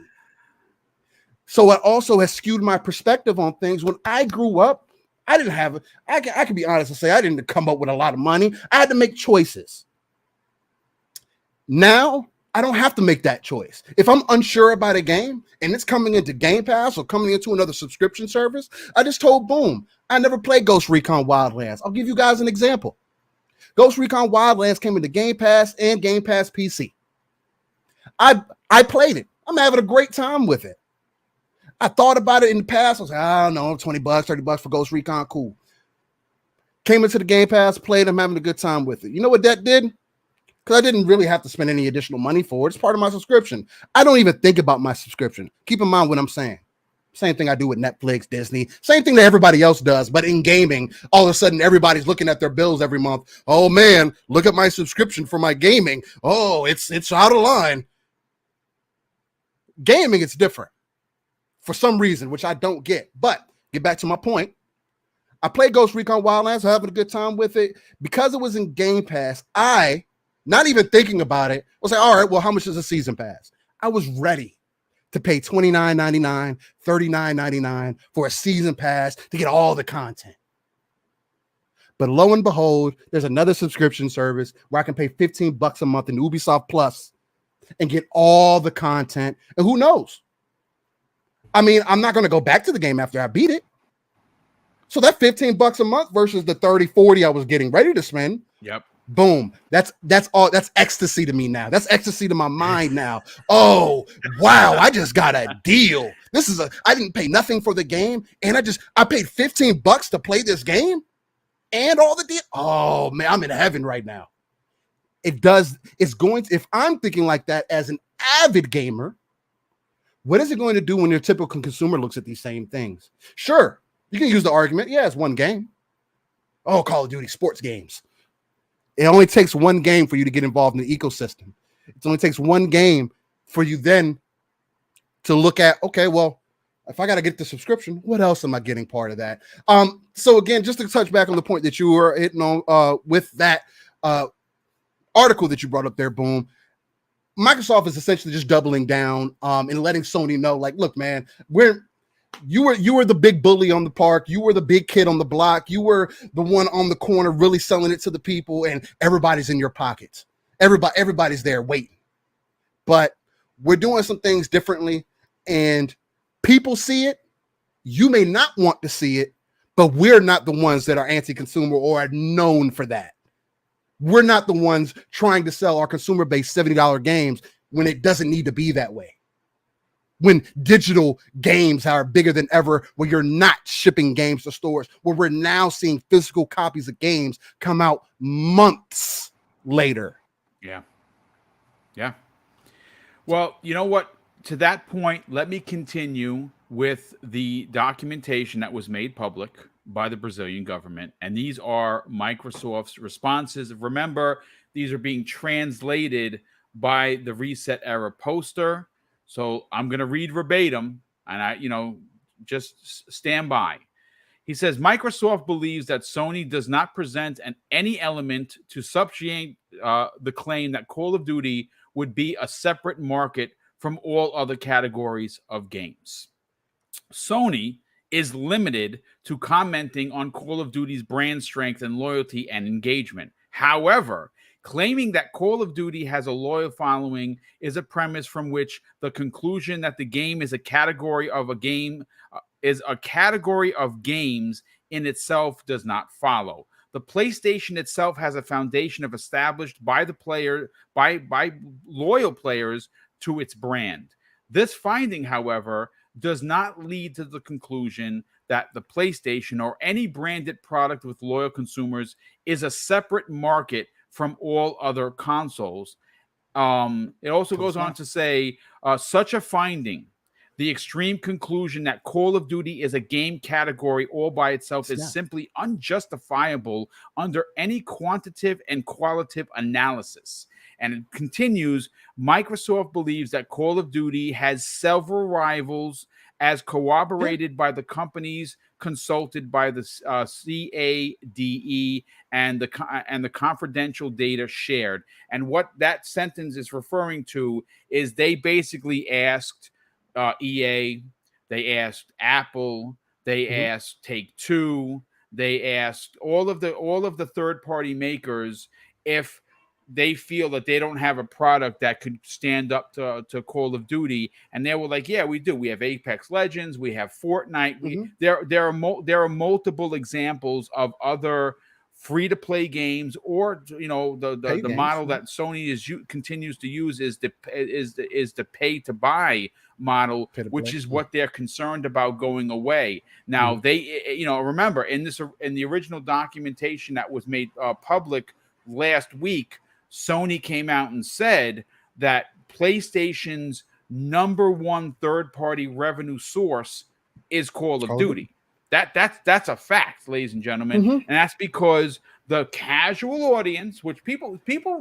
So it also has skewed my perspective on things. When I grew up, I can be honest and say I didn't come up with a lot of money. I had to make choices. Now, I don't have to make that choice. If I'm unsure about a game and it's coming into Game Pass or coming into another subscription service, I just told Boom, I never played Ghost Recon Wildlands. I'll give you guys an example. Ghost Recon Wildlands came into Game Pass and Game Pass PC. I played it. I'm having a great time with it. I thought about it in the past. I was like, I don't know, 20 bucks, 30 bucks for Ghost Recon, cool. Came into the Game Pass, played, I'm having a good time with it. You know what that did? Because I didn't really have to spend any additional money for it. It's part of my subscription. I don't even think about my subscription. Keep in mind what I'm saying. Same thing I do with Netflix, Disney. Same thing that everybody else does. But in gaming, all of a sudden, everybody's looking at their bills every month. Oh, man, look at my subscription for my gaming. Oh, it's out of line. Gaming, it's different for some reason, which I don't get. But get back to my point. I played Ghost Recon Wildlands, having a good time with it. Because it was in Game Pass, not even thinking about it, was like, all right, well, how much is a season pass? I was ready to pay $29.99, $39.99 for a season pass to get all the content. But lo and behold, there's another subscription service where I can pay $15 a month in Ubisoft Plus and get all the content. And who knows? I mean, I'm not going to go back to the game after I beat it. So that $15 a month versus the 30, 40 I was getting ready to spend. Yep. Boom. That's all. That's ecstasy to me now. That's ecstasy to my mind now. Oh, wow. I just got a deal. I didn't pay nothing for the game. And I paid $15 to play this game and all the deal. Oh man, I'm in heaven right now. If I'm thinking like that as an avid gamer, what is it going to do when your typical consumer looks at these same things? Sure. You can use the argument. Yeah, it's one game. Oh, Call of Duty sports games. It only takes one game for you to get involved in the ecosystem. It only takes one game for you then to look at, okay, well, if I got to get the subscription, what else am I getting part of that? So again, just to touch back on the point that you were hitting on with that article that you brought up there, Boom, Microsoft is essentially just doubling down and letting Sony know, like, look, man, you were the big bully on the park. You were the big kid on the block. You were the one on the corner really selling it to the people, and everybody's in your pockets. Everybody's there waiting. But we're doing some things differently, and people see it. You may not want to see it, but we're not the ones that are anti-consumer or are known for that. We're not the ones trying to sell our consumer base $70 games when it doesn't need to be that way. When digital games are bigger than ever, where you're not shipping games to stores, where we're now seeing physical copies of games come out months later. Yeah. Yeah. Well, you know what? To that point, let me continue with the documentation that was made public by the Brazilian government. And these are Microsoft's responses. Remember, these are being translated by the Reset Era poster. So I'm going to read verbatim, and just stand by. He says, Microsoft believes that Sony does not present any element to substantiate the claim that Call of Duty would be a separate market from all other categories of games. Sony is limited to commenting on Call of Duty's brand strength and loyalty and engagement. However, claiming that Call of Duty has a loyal following is a premise from which the conclusion that the game is a category of games in itself does not follow. The PlayStation itself has a foundation of established by the player by loyal players to its brand. This finding, however, does not lead to the conclusion that the PlayStation or any branded product with loyal consumers is a separate market from all other consoles. It also goes on to say, such a finding, the extreme conclusion that Call of Duty is a game category all by itself is simply unjustifiable under any quantitative and qualitative analysis. And it continues, Microsoft believes that Call of Duty has several rivals as corroborated by the companies consulted by the CADE and the confidential data shared. And what that sentence is referring to is they basically asked EA, they asked Apple, they asked Take-Two, they asked all of the third-party makers if they feel that they don't have a product that could stand up to Call of Duty, and they were like, "Yeah, we do. We have Apex Legends, we have Fortnite. There are multiple examples of other free-to-play games, or the model that Sony continues to use is the pay-to-buy model, which is what they're concerned about going away. Now they, remember in the original documentation that was made public last week, Sony came out and said that PlayStation's number one third-party revenue source is Call of Duty. That's a fact, ladies and gentlemen, and that's because the casual audience, which people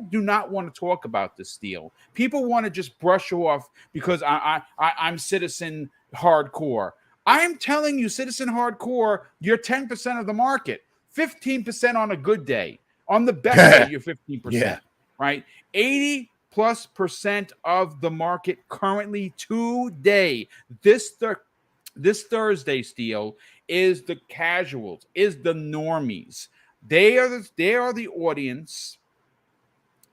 do not want to talk about this deal. People want to just brush off because I'm citizen hardcore. I'm telling you, citizen hardcore, you're 10% of the market, 15% on a good day. On the best day, you're 15%, right? 80+% of the market currently today, this Thursday, Steel, is the casuals, is the normies. They are the audience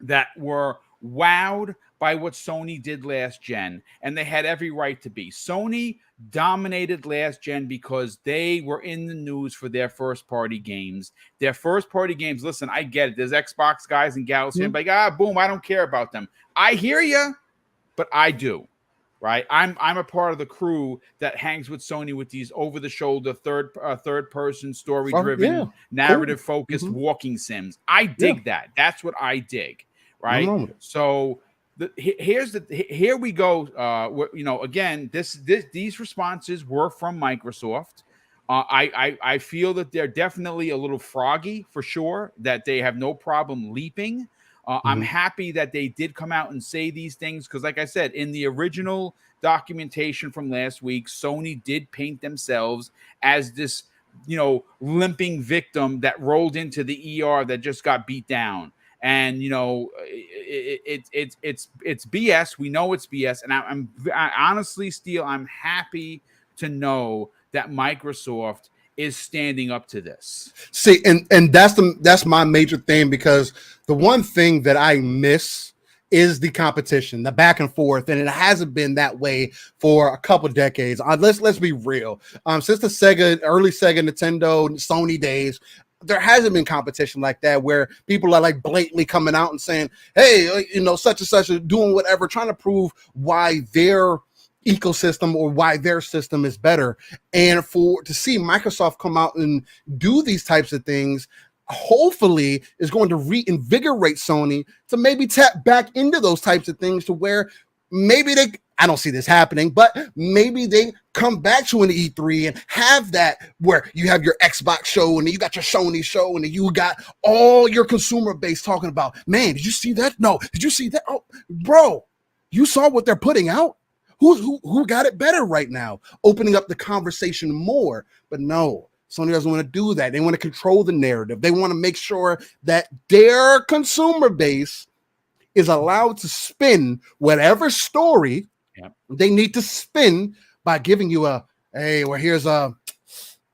that were wowed by what Sony did last gen, and they had every right to be. Sony dominated last gen because they were in the news for their first-party games. Their first-party games, listen, I get it. There's Xbox guys and gals here, like, boom, I don't care about them. I hear you, but I do. Right, I'm a part of the crew that hangs with Sony with these over-the-shoulder third-person story-driven, narrative-focused walking sims. I dig that. That's what I dig. Right. So here we go. Again, these responses were from Microsoft. I feel that they're definitely a little froggy for sure. That they have no problem leaping. I'm happy that they did come out and say these things because, like I said, in the original documentation from last week, Sony did paint themselves as this, limping victim that rolled into the ER that just got beat down. And it's BS. We know it's BS. And I honestly, Steel, I'm happy to know that Microsoft is standing up to this. See, and that's my major thing, because the one thing that I miss is the competition, the back and forth, and it hasn't been that way for a couple of decades. Let's be real. Since the early Sega, Nintendo, Sony days, there hasn't been competition like that where people are like blatantly coming out and saying, hey, such and such are doing whatever, trying to prove why their ecosystem or why their system is better. And to see Microsoft come out and do these types of things, hopefully is going to reinvigorate Sony to maybe tap back into those types of things to where maybe I don't see this happening, but maybe they come back to an E3 and have that where you have your Xbox show and then you got your Sony show and then you got all your consumer base talking about, man, did you see that? No, did you see that? Oh, bro, you saw what they're putting out? Who got it better right now? Opening up the conversation more, but no. Sony doesn't want to do that. They want to control the narrative. They want to make sure that their consumer base is allowed to spin whatever story they need to spin by giving you here's a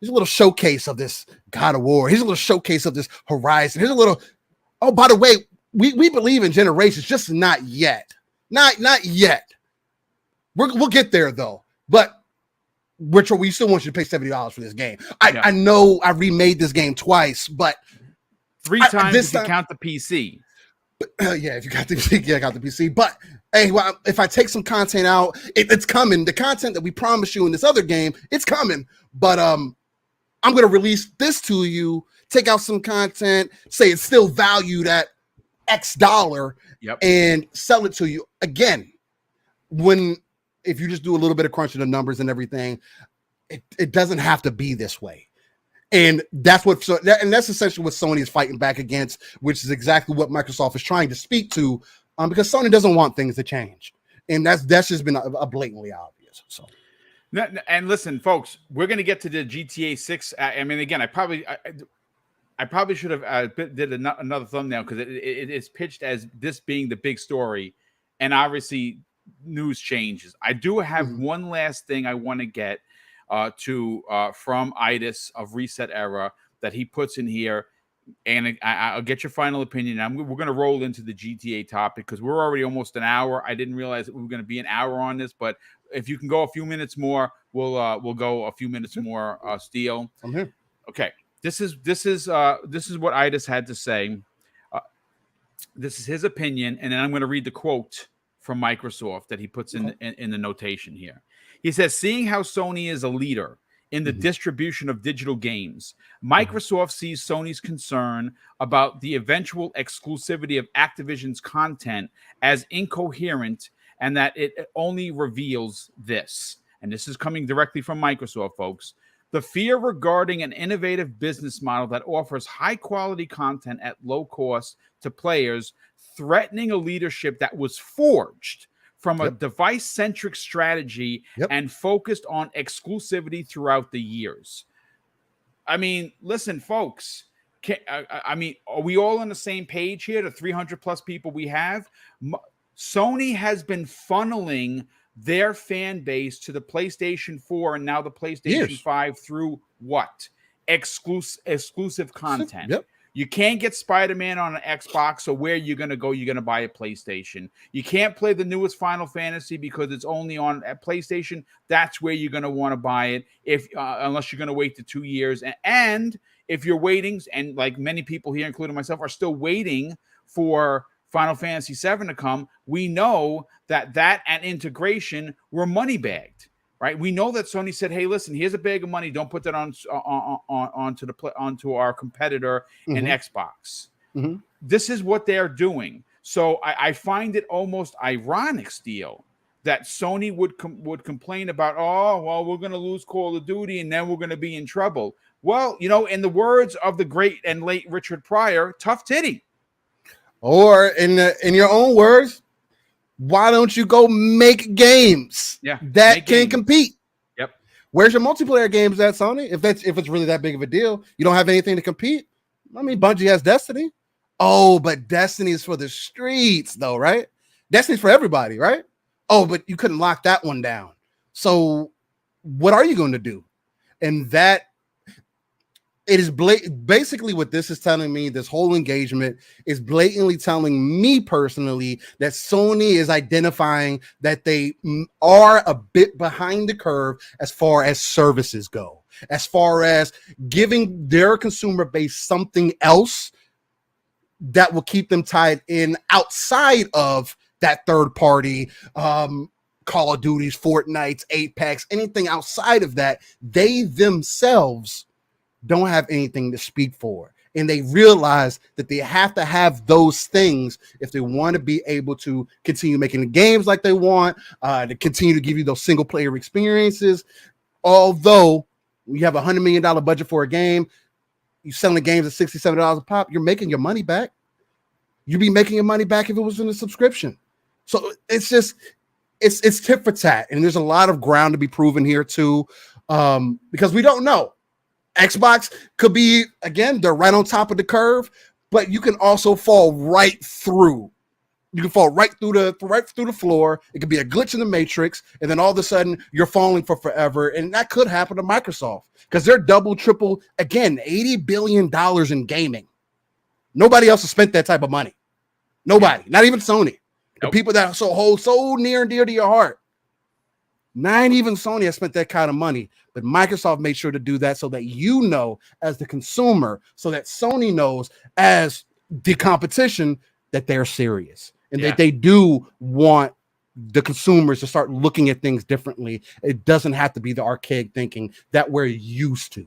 little showcase of this God of War. Here's a little showcase of this Horizon. Here's a little, oh, by the way, we believe in generations, just not yet. Not yet. We'll get there though. But we still want you to pay $70 for this game. I know I remade this game twice, but 3 times if you count the PC. If you got the PC, I got the PC. But hey, if I take some content out, it's coming. The content that we promised you in this other game, it's coming. But I'm gonna release this to you, take out some content, say it's still valued at X dollar, and sell it to you again. If you just do a little bit of crunching the numbers and everything, it doesn't have to be this way. And that's essentially what Sony is fighting back against, which is exactly what Microsoft is trying to speak to, because Sony doesn't want things to change. And that's just been a blatantly obvious. So, and listen, folks, we're going to get to the GTA 6. I mean, again, I probably should have did another thumbnail because it is pitched as this being the big story. And obviously, news changes. I do have one last thing I want to get from Itis of Reset Era that he puts in here, and I'll get your final opinion. We're going to roll into the GTA topic because we're already almost an hour. I didn't realize that we were going to be an hour on this, but if you can go a few minutes more, we'll go a few minutes more. Steele, I'm here. Okay, this is what Itis had to say. This is his opinion, and then I'm going to read the quote from Microsoft that he puts in the notation here. He says, seeing how Sony is a leader in the distribution of digital games, Microsoft sees Sony's concern about the eventual exclusivity of Activision's content as incoherent, and that it only reveals this. And this is coming directly from Microsoft, folks. The fear regarding an innovative business model that offers high-quality content at low cost to players, threatening a leadership that was forged from a device-centric strategy and focused on exclusivity throughout the years. I mean, listen, folks. Are we all on the same page here? The 300-plus people we have? Sony has been funneling their fan base to the PlayStation 4 and now the PlayStation 5 through what? Exclusive content. You can't get Spider-Man on an Xbox, so where are you going to go? You're going to buy a PlayStation. You can't play the newest Final Fantasy because it's only on a PlayStation. That's where you're going to want to buy it, unless you're going to wait the 2 years. And if you're waiting, and like many people here, including myself, are still waiting for Final Fantasy VII to come, we know that and integration were money bagged. Right, we know that Sony said, "Hey, listen, here's a bag of money. Don't put that onto our competitor in Xbox." This is what they're doing. So I find it almost ironic, Steele, that Sony would complain about, "Oh, well, we're going to lose Call of Duty, and then we're going to be in trouble." Well, in the words of the great and late Richard Pryor, tough titty. Or in your own words, why don't you go make games that can compete? Yep. Where's your multiplayer games at, Sony? If it's really that big of a deal, you don't have anything to compete. I mean, Bungie has Destiny. Oh, but Destiny is for the streets, though, right? Destiny's for everybody, right? Oh, but you couldn't lock that one down. So what are you going to do? And that it is basically what this is telling me. This whole engagement is blatantly telling me personally that Sony is identifying that they are a bit behind the curve as far as services go, as far as giving their consumer base something else that will keep them tied in outside of that third party, Call of Duties, Fortnite, Apex, anything outside of that. They themselves don't have anything to speak for. And they realize that they have to have those things if they want to be able to continue making the games like they want, to continue to give you those single player experiences. Although you have $100 million budget for a game, you're selling the games at $60-$70 a pop, you're making your money back. You'd be making your money back if it was in a subscription. So it's just, it's tit for tat. And there's a lot of ground to be proven here too, because we don't know. Xbox could be, again, they're right on top of the curve, but you can also fall right through. You can fall right through the floor. It could be a glitch in the matrix, and then all of a sudden you're falling for forever. And that could happen to Microsoft because they're double, triple, again, $80 billion in gaming. Nobody else has spent that type of money. Nobody, not even Sony. The people that hold so near and dear to your heart. Not even Sony has spent that kind of money, but Microsoft made sure to do that so that you know as the consumer, so that Sony knows as the competition that they're serious and that they do want the consumers to start looking at things differently. It doesn't have to be the archaic thinking that we're used to.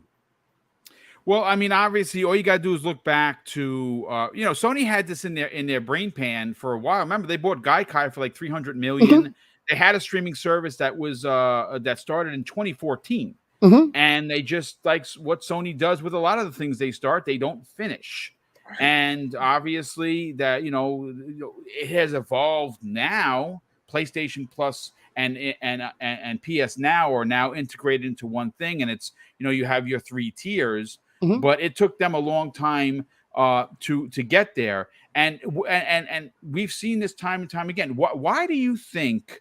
Well, I mean, obviously, all you got to do is look back to, Sony had this in their brain pan for a while. Remember, they bought Gaikai for like $300 million. Mm-hmm. They had a streaming service that was that started in 2014, and they just, like what Sony does with a lot of the things they start, they don't finish. And obviously, that it has evolved now. PlayStation Plus and PS Now are now integrated into one thing, and it's you have your 3 tiers. But it took them a long time to get there, and we've seen this time and time again. Why do you think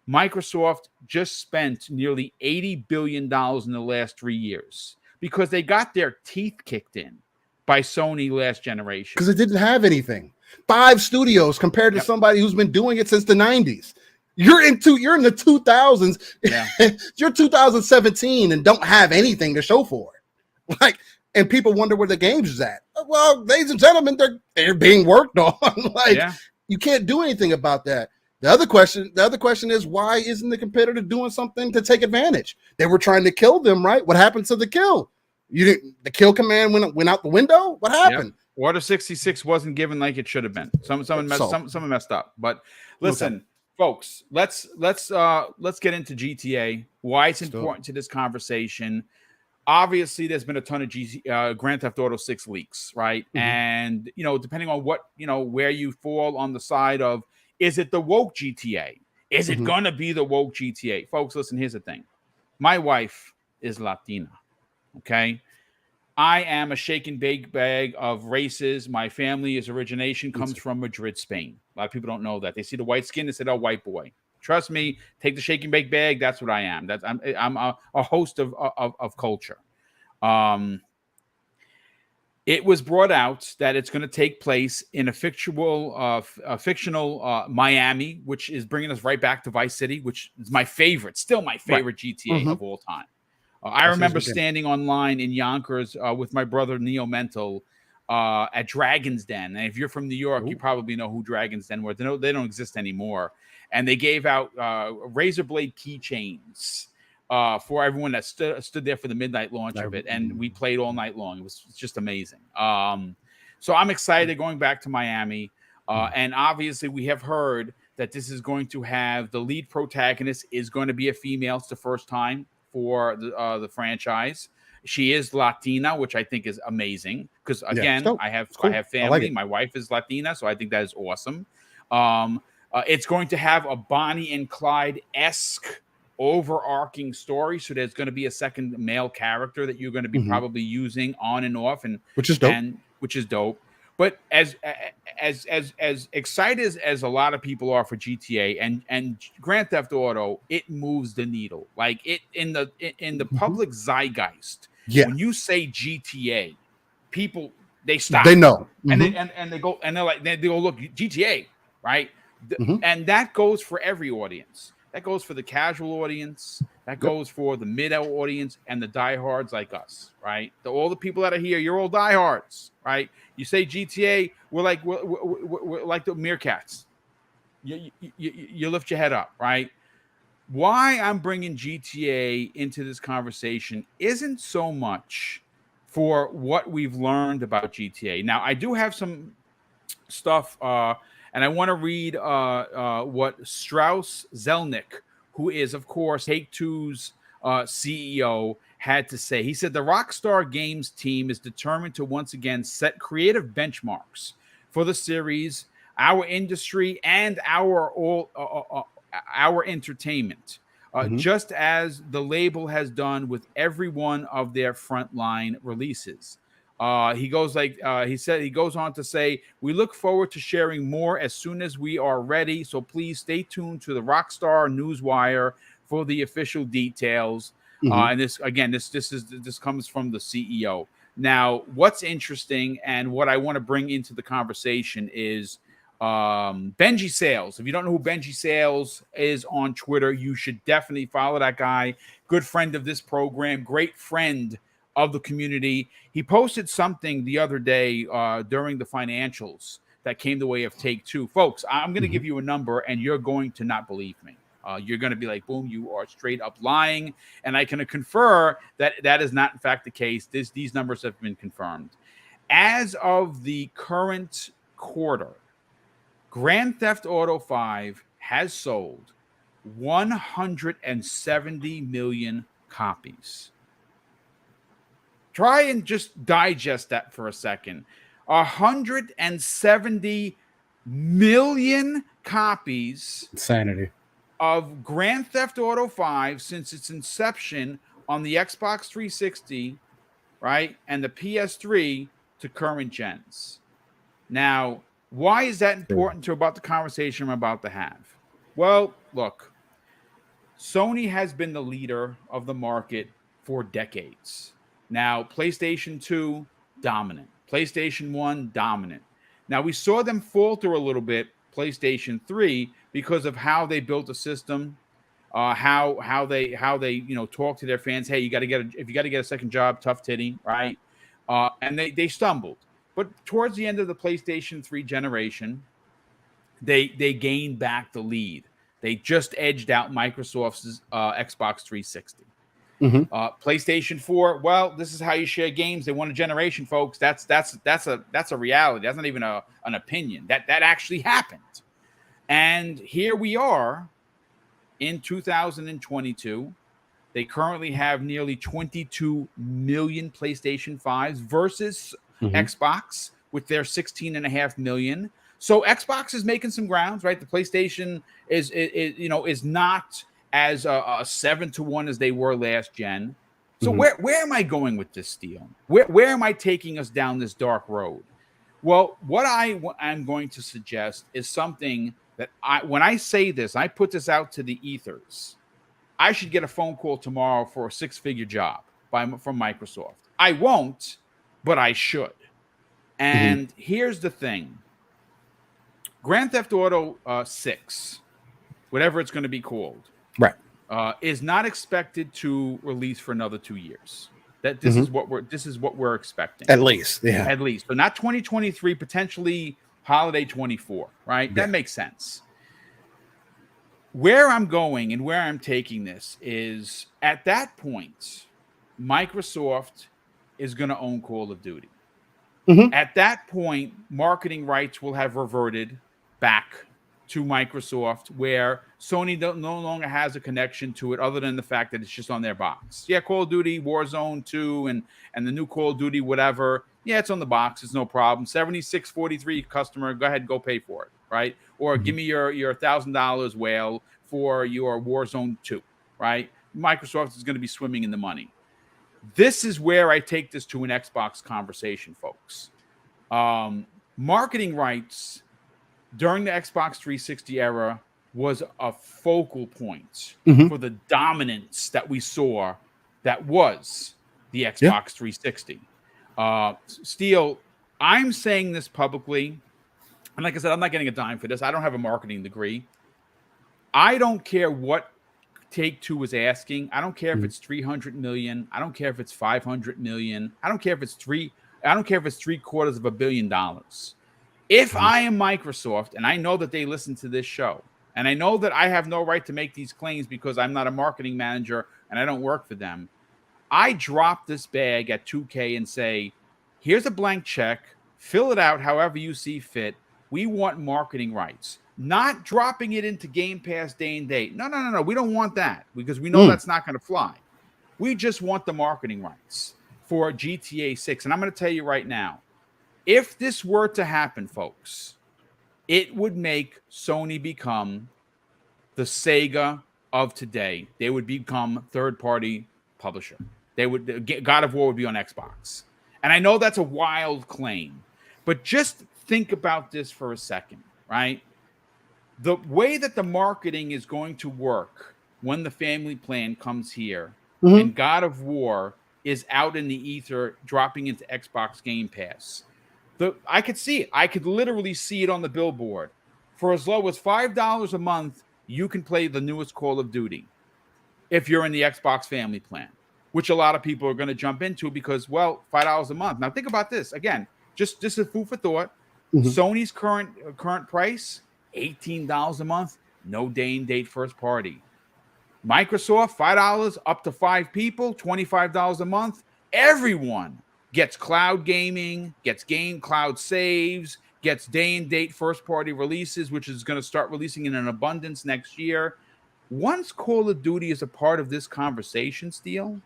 Microsoft just spent nearly $80 billion in the last 3 years? Because they got their teeth kicked in by Sony last generation. Because it didn't have anything. 5 studios compared to somebody who's been doing it since the 90s. You're in the 2000s. Yeah. You're 2017 and don't have anything to show for it. And people wonder where the games is at. Well, ladies and gentlemen, they're being worked on. You can't do anything about that. The other question is, why isn't the competitor doing something to take advantage? They were trying to kill them, right? What happened to the kill? The kill command went out the window. What happened? Order 66 wasn't given like it should have been. Someone messed up. But listen, folks, let's get into GTA. Why it's important to this conversation. Obviously, there's been a ton of Grand Theft Auto 6 leaks, right? And depending on what where you fall on the side of, is it the woke GTA? Is it gonna be the woke GTA? Folks, listen. Here's the thing. My wife is Latina. Okay, I am a shake and bake bag of races. My family's origination comes from Madrid, Spain. A lot of people don't know that. They see the white skin and say, "Oh, white boy." Trust me, take the shake and bake bag. That's what I am. I'm a host of culture. It was brought out that it's going to take place in a fictional Miami, which is bringing us right back to Vice City, which is still my favorite GTA of all time. I remember standing online in Yonkers with my brother Neo Mental at Dragon's Den. And if you're from New York, you probably know who Dragon's Den were. They don't exist anymore. And they gave out razor blade keychains for everyone that stood there for the midnight launch of it. And we played all night long. It was just amazing. So I'm excited going back to Miami. And obviously we have heard that this is going to have the lead protagonist is going to be a female. It's the first time for the franchise. She is Latina, which I think is amazing. Because again, I have family. My wife is Latina, so I think that is awesome. It's going to have a Bonnie and Clyde-esque overarching story. So there's going to be a second male character that you're going to be probably using on and off, and which is dope. But as excited as a lot of people are for GTA and Grand Theft Auto, it moves the needle. Like it in the public zeitgeist. When you say GTA, people they stop. They know, and they go and they go look GTA, right? And that goes for every audience. That goes for the casual audience. That goes for the mid audience and the diehards like us, right? All the people that are here, you're all diehards, right? You say GTA, we're like the meerkats. You lift your head up, right? Why I'm bringing GTA into this conversation isn't so much for what we've learned about GTA. Now, I do have some stuff, and I want to read what Strauss Zelnick, who is, of course, Take-Two's CEO, had to say. He said the Rockstar Games team is determined to once again set creative benchmarks for the series, our industry, and our entertainment, just as the label has done with every one of their frontline releases. He goes on to say, we look forward to sharing more as soon as we are ready. So please stay tuned to the Rockstar Newswire for the official details. And this comes from the CEO. Now, what's interesting and what I want to bring into the conversation is Benji Sales. If you don't know who Benji Sales is on Twitter, you should definitely follow that guy. Good friend of this program, great friend of the community. He posted something the other day during the financials that came the way of Take-Two. Folks, I'm going to give you a number and you're going to not believe me. You're going to be like, boom, you are straight up lying. And I can confer that that is not in fact the case. These numbers have been confirmed. As of the current quarter, Grand Theft Auto 5 has sold 170 million copies. Try and just digest that for a second. 170 million copies. Insanity. Of Grand Theft Auto 5 since its inception on the Xbox 360, right, and the PS3 to current gens. Now, why is that important about the conversation I'm about to have? Well, look, Sony has been the leader of the market for decades. Now, PlayStation 2, dominant. PlayStation 1, dominant. Now, we saw them falter a little bit, PlayStation 3, because of how they built the system, how they talk to their fans. Hey, if you got to get a second job, tough titty, right? And they stumbled. But towards the end of the PlayStation 3 generation, they gained back the lead. They just edged out Microsoft's Xbox 360. PlayStation 4, well, this is how you share games. They won a generation, folks. That's a reality. That's not even an opinion. That actually happened. And here we are in 2022. They currently have nearly 22 million PlayStation 5s versus Xbox with their 16.5 million. So Xbox is making some grounds, right? The PlayStation is not as a 7-1 as they were last gen. So where am I going with this, Steele? Where am I taking us down this dark road? Well, what I'm going to suggest is something that when I say this, I put this out to the ethers. I should get a phone call tomorrow for a 6-figure job from Microsoft. I won't, but I should. And here's the thing. Grand Theft Auto 6, whatever it's going to be called, right, is not expected to release for another 2 years. This is what we're expecting. At least. So not 2023, potentially holiday 24, right? Yeah. That makes sense. Where I'm going and where I'm taking this is at that point, Microsoft is going to own Call of Duty. At that point, marketing rights will have reverted back to Microsoft, where Sony no longer has a connection to it other than the fact that it's just on their box. Yeah, Call of Duty, Warzone 2, and the new Call of Duty, whatever. Yeah, it's on the box. It's no problem. $76.43 customer, go ahead, go pay for it, right? Or give me your $1,000 whale for your Warzone 2, right? Microsoft is going to be swimming in the money. This is where I take this to an Xbox conversation, folks. Marketing rights during the Xbox 360 era was a focal point for the dominance that we saw that was the Xbox 360. Steele, I'm saying this publicly, and like I said, I'm not getting a dime for this. I don't have a marketing degree. I don't care what Take-Two is asking. I don't care if it's 300 million. I don't care if it's 500 million. I don't care if it's $750 million. If I am Microsoft, and I know that they listen to this show, and I know that I have no right to make these claims because I'm not a marketing manager and I don't work for them, I drop this bag at 2K and say, here's a blank check, fill it out however you see fit. We want marketing rights. Not dropping it into Game Pass day and date. No. We don't want that because we know that's not going to fly. We just want the marketing rights for GTA 6. And I'm going to tell you right now, if this were to happen, folks, it would make Sony become the Sega of today. They would become third-party publisher. God of War would be on Xbox. And I know that's a wild claim, but just think about this for a second, right? The way that the marketing is going to work when the family plan comes here and God of War is out in the ether, dropping into Xbox Game Pass. I could see it. I could literally see it on the billboard. For as low as $5 a month, you can play the newest Call of Duty if you're in the Xbox family plan, which a lot of people are going to jump into because, well, $5 a month. Now, think about this. Again, just a food for thought. Sony's current price, $18 a month, no day and date first party. Microsoft, $5 up to 5 people, $25 a month. Everyone gets cloud gaming, gets game cloud saves, gets day and date first party releases, which is going to start releasing in an abundance next year. Once Call of Duty is a part of this conversation, Steele,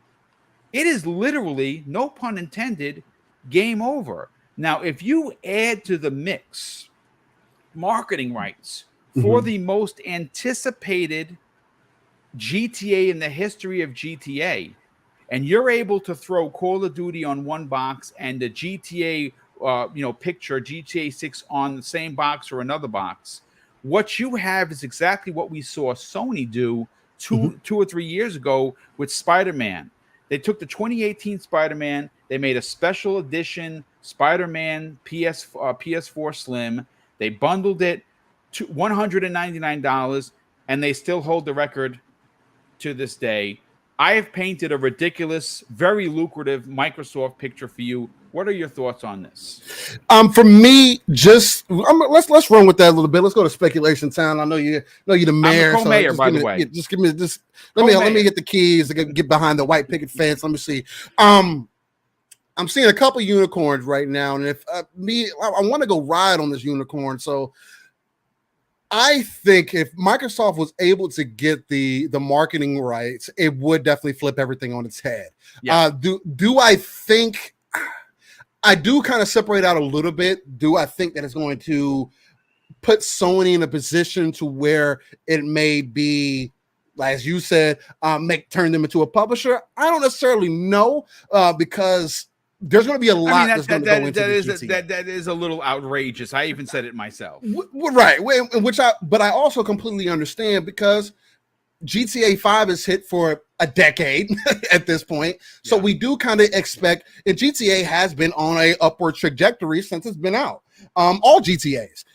it is literally, no pun intended, game over. Now, if you add to the mix marketing rights for the most anticipated GTA in the history of GTA, and you're able to throw Call of Duty on one box and the GTA picture, GTA 6 on the same box or another box, what you have is exactly what we saw Sony do two or 3 years ago with Spider-Man. They took the 2018 Spider-Man, they made a special edition Spider-Man PS4 Slim. They bundled it to $199, and they still hold the record to this day. I have painted a ridiculous, very lucrative Microsoft picture for you. What are your thoughts on this? For me, let's run with that a little bit. Let's go to speculation town. I know you're the mayor. I'm the co-mayor, by the way. Just give me this. Let me get the keys to get behind the white picket fence. Let me see. I'm seeing a couple unicorns right now, and I want to go ride on this unicorn. So I think if Microsoft was able to get the marketing rights, it would definitely flip everything on its head. Yeah. Do I think? I do kind of separate out a little bit. Do I think that it's going to put Sony in a position to where it may be, as you said, turn them into a publisher? I don't necessarily know because there's going to be a lot that's going to go into that is a little outrageous. I even said it myself. Right, but I also completely understand because GTA 5 is hit for a decade at this point. So we do kind of expect, and GTA has been on a upward trajectory since it's been out. All GTAs.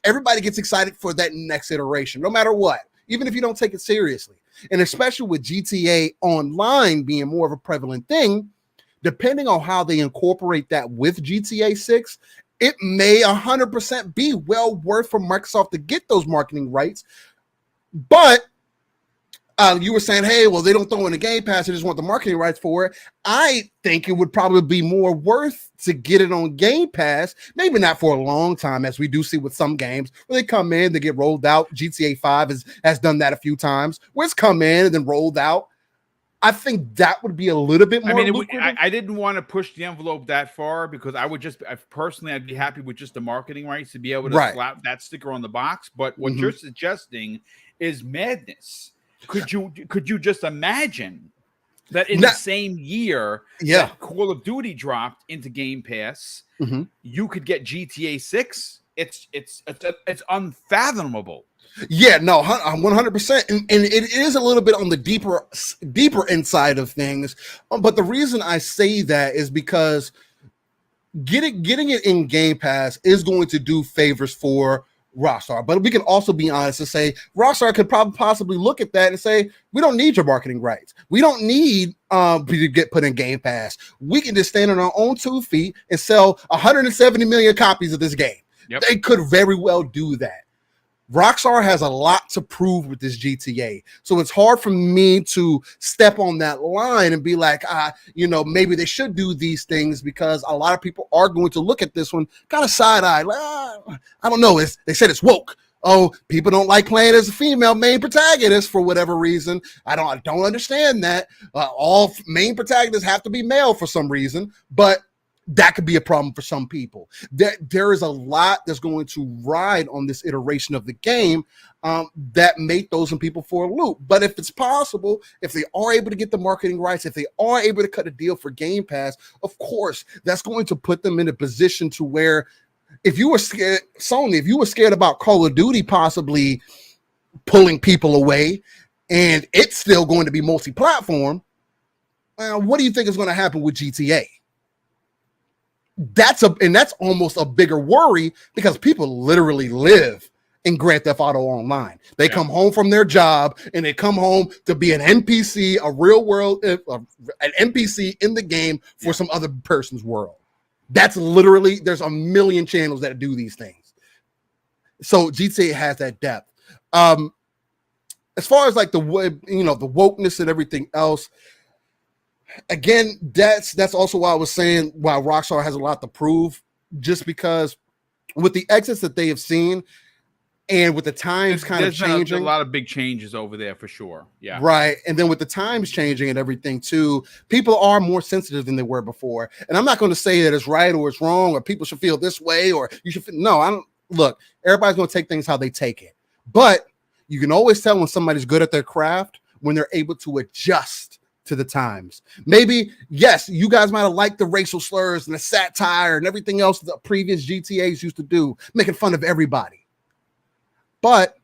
Everybody gets excited for that next iteration, no matter what, even if you don't take it seriously. And especially with GTA Online being more of a prevalent thing, depending on how they incorporate that with GTA 6, it may 100% be well worth for Microsoft to get those marketing rights. But you were saying, hey, well, they don't throw in the Game Pass, they just want the marketing rights for it. I think it would probably be more worth to get it on Game Pass, maybe not for a long time, as we do see with some games where they come in, they get rolled out. GTA 5 has done that a few times, where it's come in and then rolled out. I think that would be a little bit more lucrative. I didn't want to push the envelope that far because I'd be happy with just the marketing rights to be able to slap that sticker on the box. But what you're suggesting is madness. Could you just imagine that in the same year that Call of Duty dropped into Game Pass, you could get GTA 6? It's unfathomable. Yeah, no, 100%, and it is a little bit on the deeper inside of things. But the reason I say that is because getting it in Game Pass is going to do favors for Rockstar. But we can also be honest and say Rockstar could probably possibly look at that and say, we don't need your marketing rights. We don't need to get put in Game Pass. We can just stand on our own 2 feet and sell 170 million copies of this game. Yep. They could very well do that. Rockstar has a lot to prove with this GTA. So it's hard for me to step on that line and be like, maybe they should do these things, because a lot of people are going to look at this one kind of side-eyed. I don't know. They said it's woke. Oh, people don't like playing as a female main protagonist for whatever reason. I don't understand that. All main protagonists have to be male for some reason, but that could be a problem for some people. There is a lot that's going to ride on this iteration of the game that may throw some people for a loop. But if it's possible, if they are able to get the marketing rights, if they are able to cut a deal for Game Pass, of course, that's going to put them in a position to where, if you were scared, Sony, if you were scared about Call of Duty possibly pulling people away, and it's still going to be multi-platform, what do you think is going to happen with GTA? That's almost a bigger worry, because people literally live in Grand Theft Auto Online. They come home from their job and they come home to be an NPC, a real world, an NPC in the game for some other person's world. That's literally, there's a million channels that do these things. So GTA has that depth. As far as like the wokeness and everything else, again, that's also why I was saying why Rockstar has a lot to prove, just because with the exits that they have seen and with the times kind of changing. A lot of big changes over there for sure. Yeah. Right. And then with the times changing and everything too, people are more sensitive than they were before. And I'm not going to say that it's right or it's wrong or people should feel this way or you should no, I don't look, everybody's going to take things how they take it. But you can always tell when somebody's good at their craft when they're able to adjust to the times. Maybe, yes, you guys might have liked the racial slurs and the satire and everything else the previous GTAs used to do, making fun of everybody. But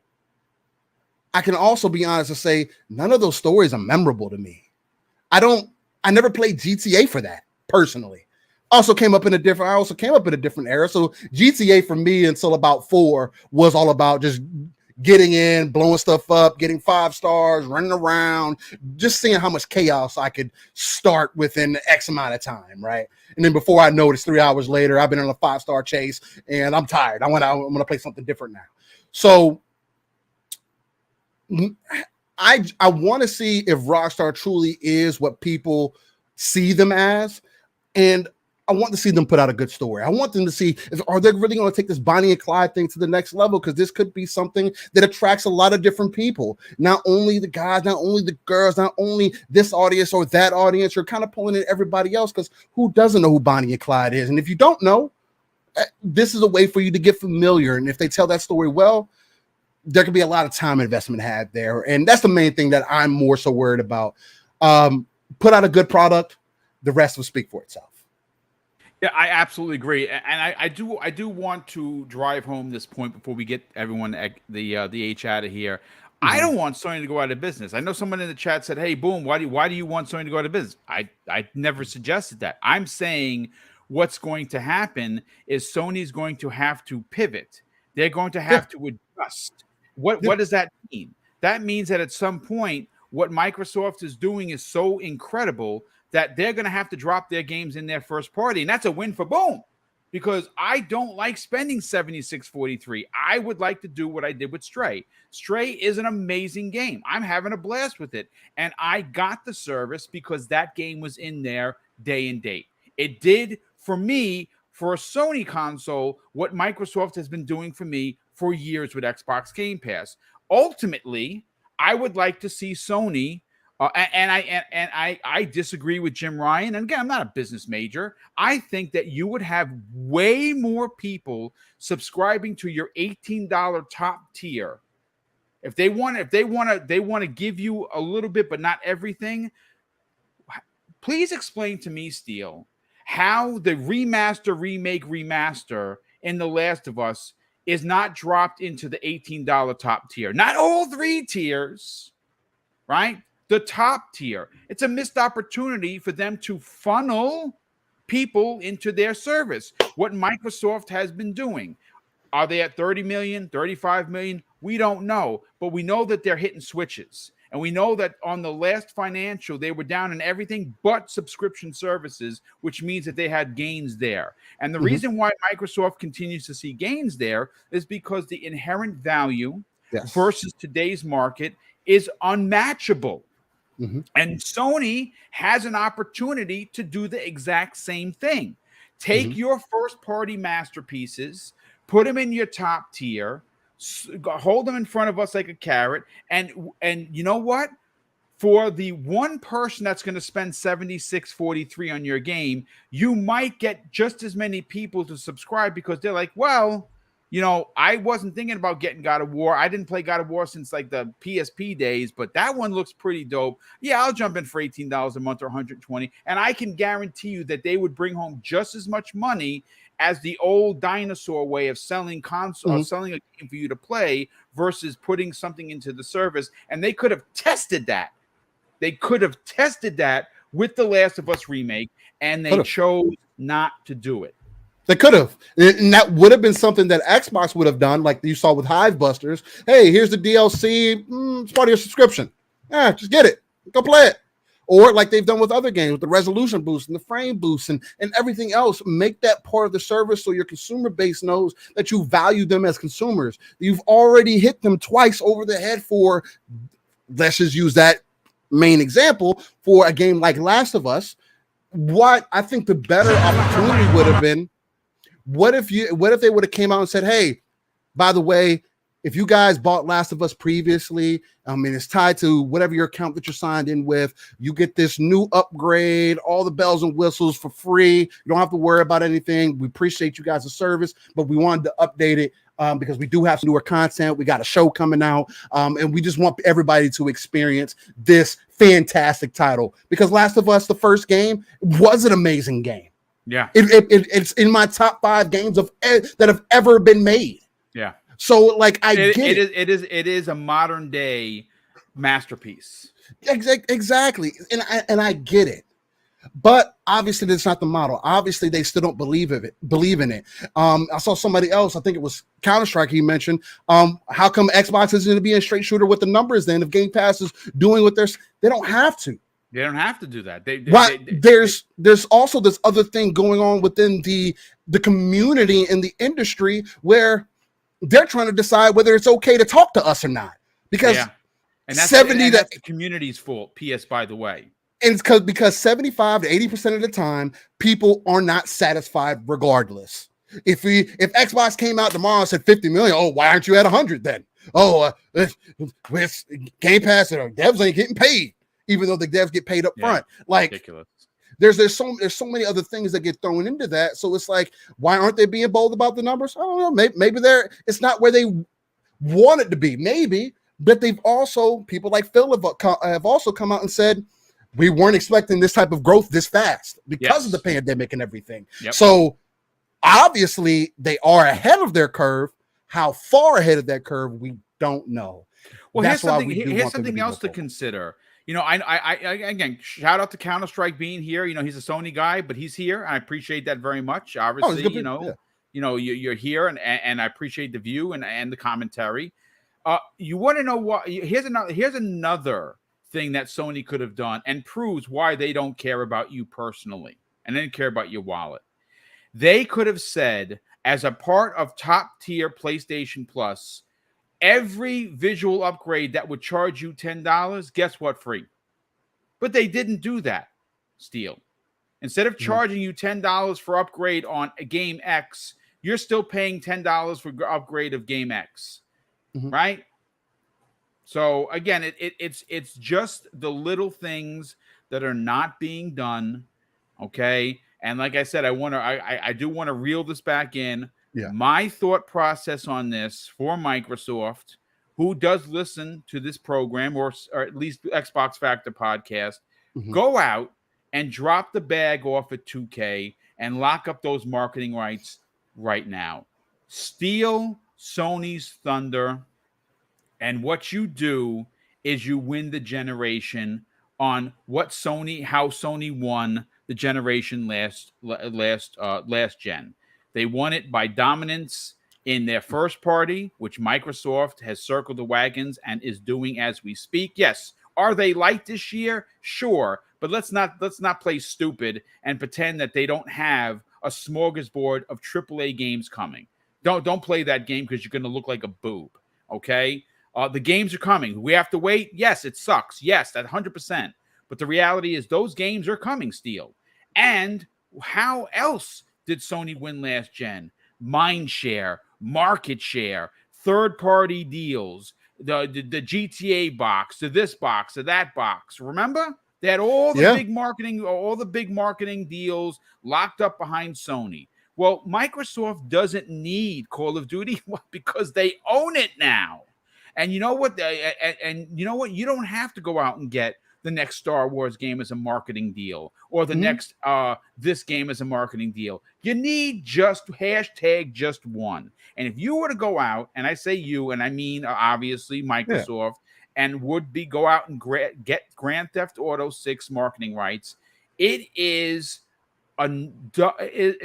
I can also be honest and say none of those stories are memorable to me. I never played GTA for that personally. I also came up in a different era. So GTA for me until about 4 was all about just getting in, blowing stuff up, getting 5 stars, running around, just seeing how much chaos I could start within X amount of time, right? And then before I know it, it's 3 hours later, I've been on a 5-star chase and I'm tired. I'm going to play something different now. So I want to see if Rockstar truly is what people see them as, and I want to see them put out a good story. I want them to see are they really going to take this Bonnie and Clyde thing to the next level, because this could be something that attracts a lot of different people. Not only the guys, not only the girls, not only this audience or that audience. You're kind of pulling in everybody else, because who doesn't know who Bonnie and Clyde is? And if you don't know, this is a way for you to get familiar. And if they tell that story well, there could be a lot of time investment had there. And that's the main thing that I'm more so worried about. Put out a good product. The rest will speak for itself. Yeah, I absolutely agree. And I do want to drive home this point before we get everyone the H out of here. Mm-hmm. I don't want Sony to go out of business. I know someone in the chat said, "Hey, Boom, why do you want Sony to go out of business?" I never suggested that. I'm saying what's going to happen is Sony's going to have to pivot. They're going to have to adjust. What does that mean? That means that at some point, what Microsoft is doing is so incredible that they're going to have to drop their games in their first party. And that's a win for Boom, because I don't like spending $76.43. I would like to do what I did with Stray. Stray is an amazing game. I'm having a blast with it. And I got the service because that game was in there day and date. It did for me, for a Sony console, what Microsoft has been doing for me for years with Xbox Game Pass. Ultimately, I would like to see Sony, and I disagree with Jim Ryan. And again, I'm not a business major. I think that you would have way more people subscribing to your $18 top tier. If they want to give you a little bit, but not everything. Please explain to me, Steele, how the remaster in The Last of Us is not dropped into the $18 top tier. Not all 3 tiers, right? The top tier. It's a missed opportunity for them to funnel people into their service. What Microsoft has been doing. Are they at 30 million, 35 million? We don't know, but we know that they're hitting switches. And we know that on the last financial, they were down in everything but subscription services, which means that they had gains there. And the reason why Microsoft continues to see gains there is because the inherent value versus today's market is unmatchable. And Sony has an opportunity to do the exact same thing. Take your first-party masterpieces, put them in your top tier, hold them in front of us like a carrot, and you know what? For the one person that's going to spend $76.43 on your game, you might get just as many people to subscribe because they're like, well, you know, I wasn't thinking about getting God of War. I didn't play God of War since like the PSP days, but that one looks pretty dope. Yeah, I'll jump in for $18 a month or $120, and I can guarantee you that they would bring home just as much money as the old dinosaur way of selling console, selling a game for you to play versus putting something into the service. And they could have tested that. They could have tested that with The Last of Us remake, and they chose not to do it. They could have, and that would have been something that Xbox would have done, like you saw with Hive Busters. Hey, here's the DLC. It's part of your subscription. Yeah, just get it. Go play it. Or like they've done with other games, with the resolution boost and the frame boost and everything else. Make that part of the service so your consumer base knows that you value them as consumers. You've already hit them twice over the head for, let's just use that main example, for a game like Last of Us. What I think the better opportunity would have been, what if they would have came out and said, hey, by the way, if you guys bought Last of Us previously, I mean, it's tied to whatever your account that you're signed in with, you get this new upgrade, all the bells and whistles for free. You don't have to worry about anything. We appreciate you guys' service, but we wanted to update it because we do have some newer content. We got a show coming out, and we just want everybody to experience this fantastic title, because Last of Us, the first game, was an amazing game. Yeah, it's in my top 5 games that have ever been made. Yeah. So, like, it is a modern day masterpiece. Exactly, and I get it, but obviously that's not the model. Obviously, they still don't believe in it. I saw somebody else. I think it was Counter-Strike. He mentioned, how come Xbox isn't going to be a straight shooter with the numbers? Then, if Game Pass is doing what they don't have to. They don't have to do that. There's also this other thing going on within the community in the industry where they're trying to decide whether it's okay to talk to us or not, because and that's the community's fault. PS, by the way, and it's because 75 to 80% of the time people are not satisfied regardless. If Xbox came out tomorrow and said 50 million, oh, why aren't you at 100 then? Oh, it's Game Pass and devs ain't getting paid, even though the devs get paid up front. Like, ridiculous. There's so many other things that get thrown into that. So it's like, why aren't they being bold about the numbers? I don't know. Maybe it's not where they want it to be. Maybe, but they've also, people like Phil have also come out and said, we weren't expecting this type of growth this fast because of the pandemic and everything. Yep. So obviously they are ahead of their curve. How far ahead of that curve, we don't know. Well, here's something else to consider. You know, I again, shout out to Counter-Strike being here. You know, he's a Sony guy, but he's here. I appreciate that very much. Obviously, you're here, and I appreciate the view and the commentary. You want to know what? Here's another thing that Sony could have done and proves why they don't care about you personally and they didn't care about your wallet. They could have said, as a part of top tier PlayStation Plus, every visual upgrade that would charge you $10, guess what? Free. But they didn't do that, Steel. Instead of charging you $10 for upgrade on a game X, you're still paying $10 for upgrade of game X, right? So again, it's just the little things that are not being done, okay? And like I said, I do want to reel this back in. Yeah. My thought process on this for Microsoft, who does listen to this program or at least the Xbox Factor podcast, go out and drop the bag off at 2K and lock up those marketing rights right now. Steal Sony's thunder, and what you do is you win the generation on how Sony won the generation last gen. They won it by dominance in their first party, which Microsoft has circled the wagons and is doing as we speak. Yes, are they light this year? Sure, but let's not play stupid and pretend that they don't have a smorgasbord of AAA games coming. Don't play that game because you're going to look like a boob. Okay, the games are coming. We have to wait. Yes, it sucks. Yes, that 100%. But the reality is those games are coming, Steel. And how else did Sony win last gen? Mind share, market share, third-party deals, the GTA box, to this box, to that box. Remember? They had all the big marketing deals locked up behind Sony. Well, Microsoft doesn't need Call of Duty because they own it now. And you know what? You don't have to go out and get the next Star Wars game as a marketing deal or the next this game as a marketing deal. You need just one. And if you were to go out, and I say you, and I mean obviously Microsoft, and go out and get Grand Theft Auto 6 marketing rights, it's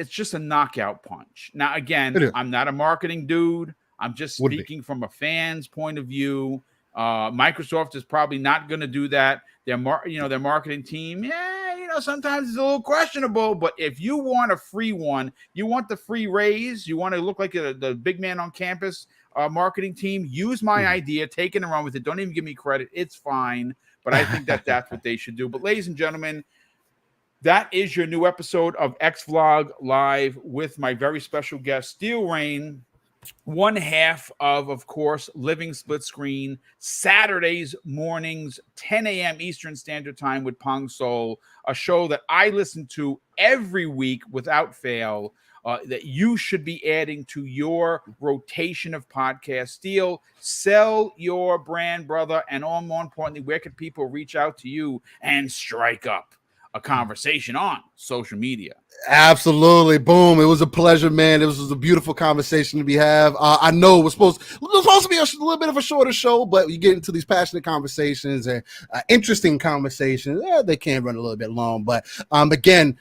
just a knockout punch. Now, again, I'm not a marketing dude. I'm just speaking from a fan's point of view. Microsoft is probably not going to do that. Their marketing team, sometimes it's a little questionable. But if you want a free one, you want the free raise, you want to look like the big man on campus, marketing team, use my idea, take it and run with it. Don't even give me credit. It's fine. But I think that's what they should do. But ladies and gentlemen, that is your new episode of X Vlog Live with my very special guest, Steel Rain. One half of course, Living Split Screen, Saturdays mornings, 10 a.m. Eastern Standard Time with Pong Soul, a show that I listen to every week without fail, that you should be adding to your rotation of podcasts. Steel, sell your brand, brother, and more importantly, where can people reach out to you and strike up a conversation on social media? Absolutely. Boom. It was a pleasure, man. It was a beautiful conversation to be have. I know it was supposed to be a little bit of a shorter show, but you get into these passionate conversations and interesting conversations. They can run a little bit long, but again,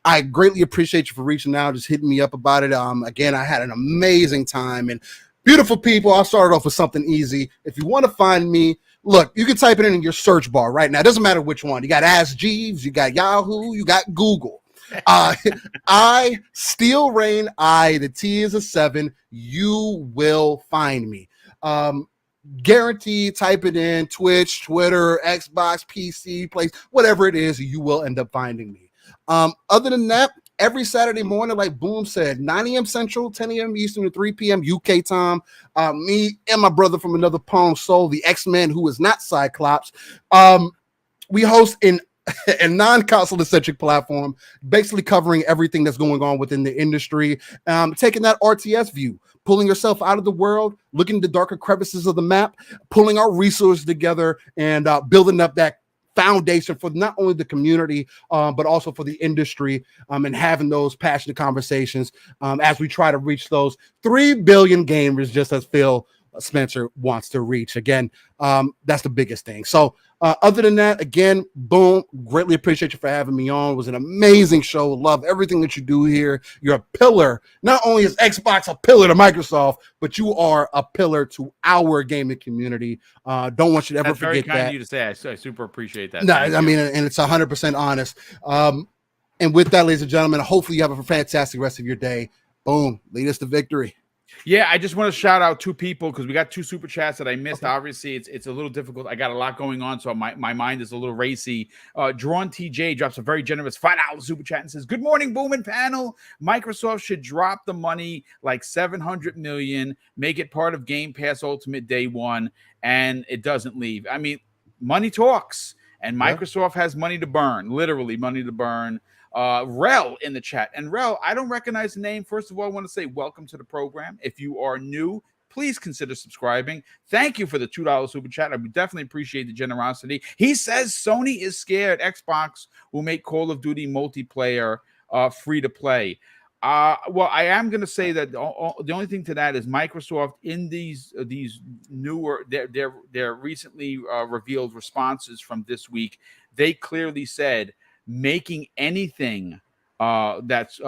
I greatly appreciate you for reaching out, just hitting me up about it. Again, I had an amazing time and beautiful people. I'll start off with something easy. If you want to find me, look, you can type it in your search bar right now. It doesn't matter which one. You got Ask Jeeves, you got Yahoo, you got Google. Steel Rain, the T is a 7. You will find me. Guaranteed, type it in Twitch, Twitter, Xbox, PC, place, whatever it is, you will end up finding me. Other than that, every Saturday morning, like Boom said, 9 a.m. Central, 10 a.m. Eastern, 3 p.m. UK time. Me and my brother from another Pong Soul, the X-Men who is not Cyclops. We host in a non-console centric platform, basically covering everything that's going on within the industry, taking that RTS view, pulling yourself out of the world, looking at the darker crevices of the map, pulling our resources together, and building up that foundation for not only the community, but also for the industry, and having those passionate conversations as we try to reach those 3 billion gamers, just as Phil Spencer wants to reach. Again, that's the biggest thing. So other than that, again, Boom, greatly appreciate you for having me on. It was an amazing show. Love everything that you do here. You're a pillar. Not only is Xbox a pillar to Microsoft, but you are a pillar to our gaming community. Don't want you to ever forget that. That's very kind of you to say. I super appreciate that. No, I mean, and it's 100% honest. And with that, ladies and gentlemen, hopefully you have a fantastic rest of your day. Boom, lead us to victory. Yeah, I just want to shout out 2 people because we got 2 super chats that I missed. Okay. Obviously, it's a little difficult. I got a lot going on, so my mind is a little racy. Drawn TJ drops a very generous $5 super chat and says, "Good morning, Boom and panel. Microsoft should drop the money like $700 million, make it part of Game Pass Ultimate day one, and it doesn't leave." I mean, money talks, and Microsoft has money to burn, literally money to burn. Rel in the chat. And Rel, I don't recognize the name. First of all, I want to say welcome to the program. If you are new, please consider subscribing. Thank you for the $2 super chat. I would definitely appreciate the generosity. He says Sony is scared Xbox will make Call of Duty multiplayer free to play. Well, I am going to say that the only thing to that is Microsoft in these newer their recently revealed responses from this week, they clearly said making anything that's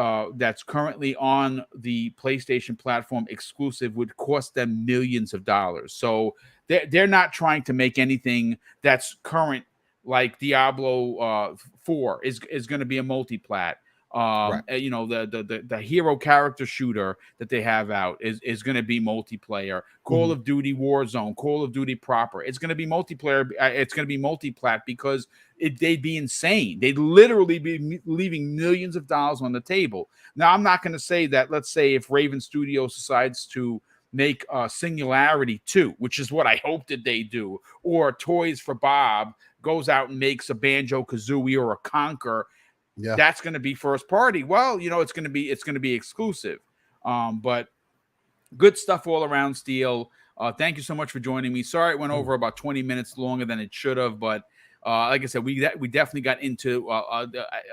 currently on the PlayStation platform exclusive would cost them millions of dollars. So they're not trying to make anything that's current, like Diablo 4 is going to be a multi-plat. Right. You know, the hero character shooter that they have out is going to be multiplayer. Call of Duty Warzone, Call of Duty proper, it's going to be multiplayer. It's going to be multi-plat because they'd be insane. They'd literally be leaving millions of dollars on the table. Now, I'm not going to say that. Let's say if Raven Studios decides to make Singularity 2, which is what I hope that they do, or Toys for Bob goes out and makes a Banjo-Kazooie or a Conker. Yeah, that's going to be first party. Well, you know, it's going to be exclusive. But good stuff all around, Steel. Thank you so much for joining me. Sorry it went over about 20 minutes longer than it should have, but like I said, we definitely got into a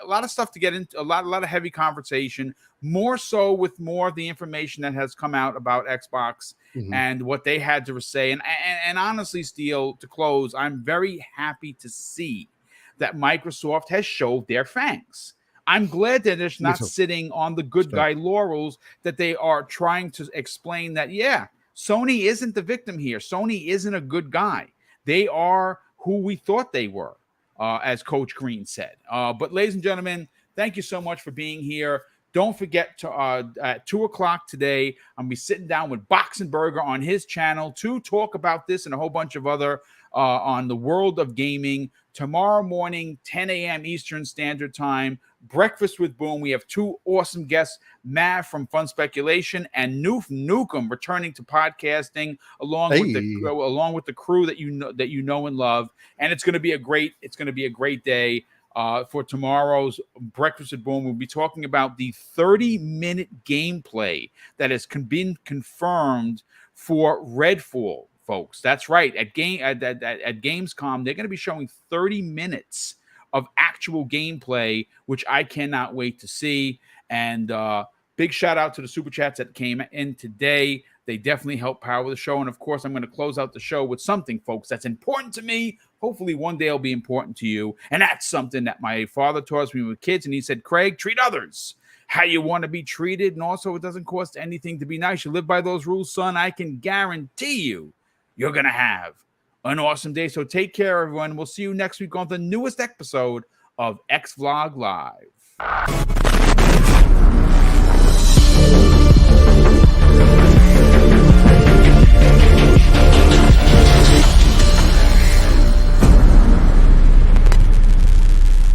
lot of stuff to get into, a lot of heavy conversation, more so with more of the information that has come out about Xbox and what they had to say. And honestly, Steel, to close, I'm very happy to see that Microsoft has showed their fangs. I'm glad that it's not sitting on the good guy laurels, that they are trying to explain that, yeah, Sony isn't the victim here. Sony isn't a good guy. They are who we thought they were, as Coach Green said. But ladies and gentlemen, thank you so much for being here. Don't forget to at 2:00 today, I'm going to be sitting down with Boxenberger on his channel to talk about this and a whole bunch of other on the world of gaming. Tomorrow morning, 10 a.m. Eastern Standard Time, Breakfast with Boom. We have two awesome guests, Mav from Fun Speculation and Noof Nukem returning to podcasting along with the crew that you know and love. And it's going to be a great day. For tomorrow's Breakfast with Boom, we'll be talking about the 30-minute gameplay that has been confirmed for Redfall, folks. That's right. At Gamescom, they're going to be showing 30 minutes of actual gameplay, which I cannot wait to see. And big shout out to the super chats that came in today. They definitely help power the show. And of course, I'm going to close out the show with something, folks, that's important to me. Hopefully one day it'll be important to you. And that's something that my father taught us when we were kids. And he said, Craig, treat others how you want to be treated. And also, it doesn't cost anything to be nice. You live by those rules, son. I can guarantee you're going to have an awesome day. So take care, everyone. We'll see you next week on the newest episode of X Vlog Live.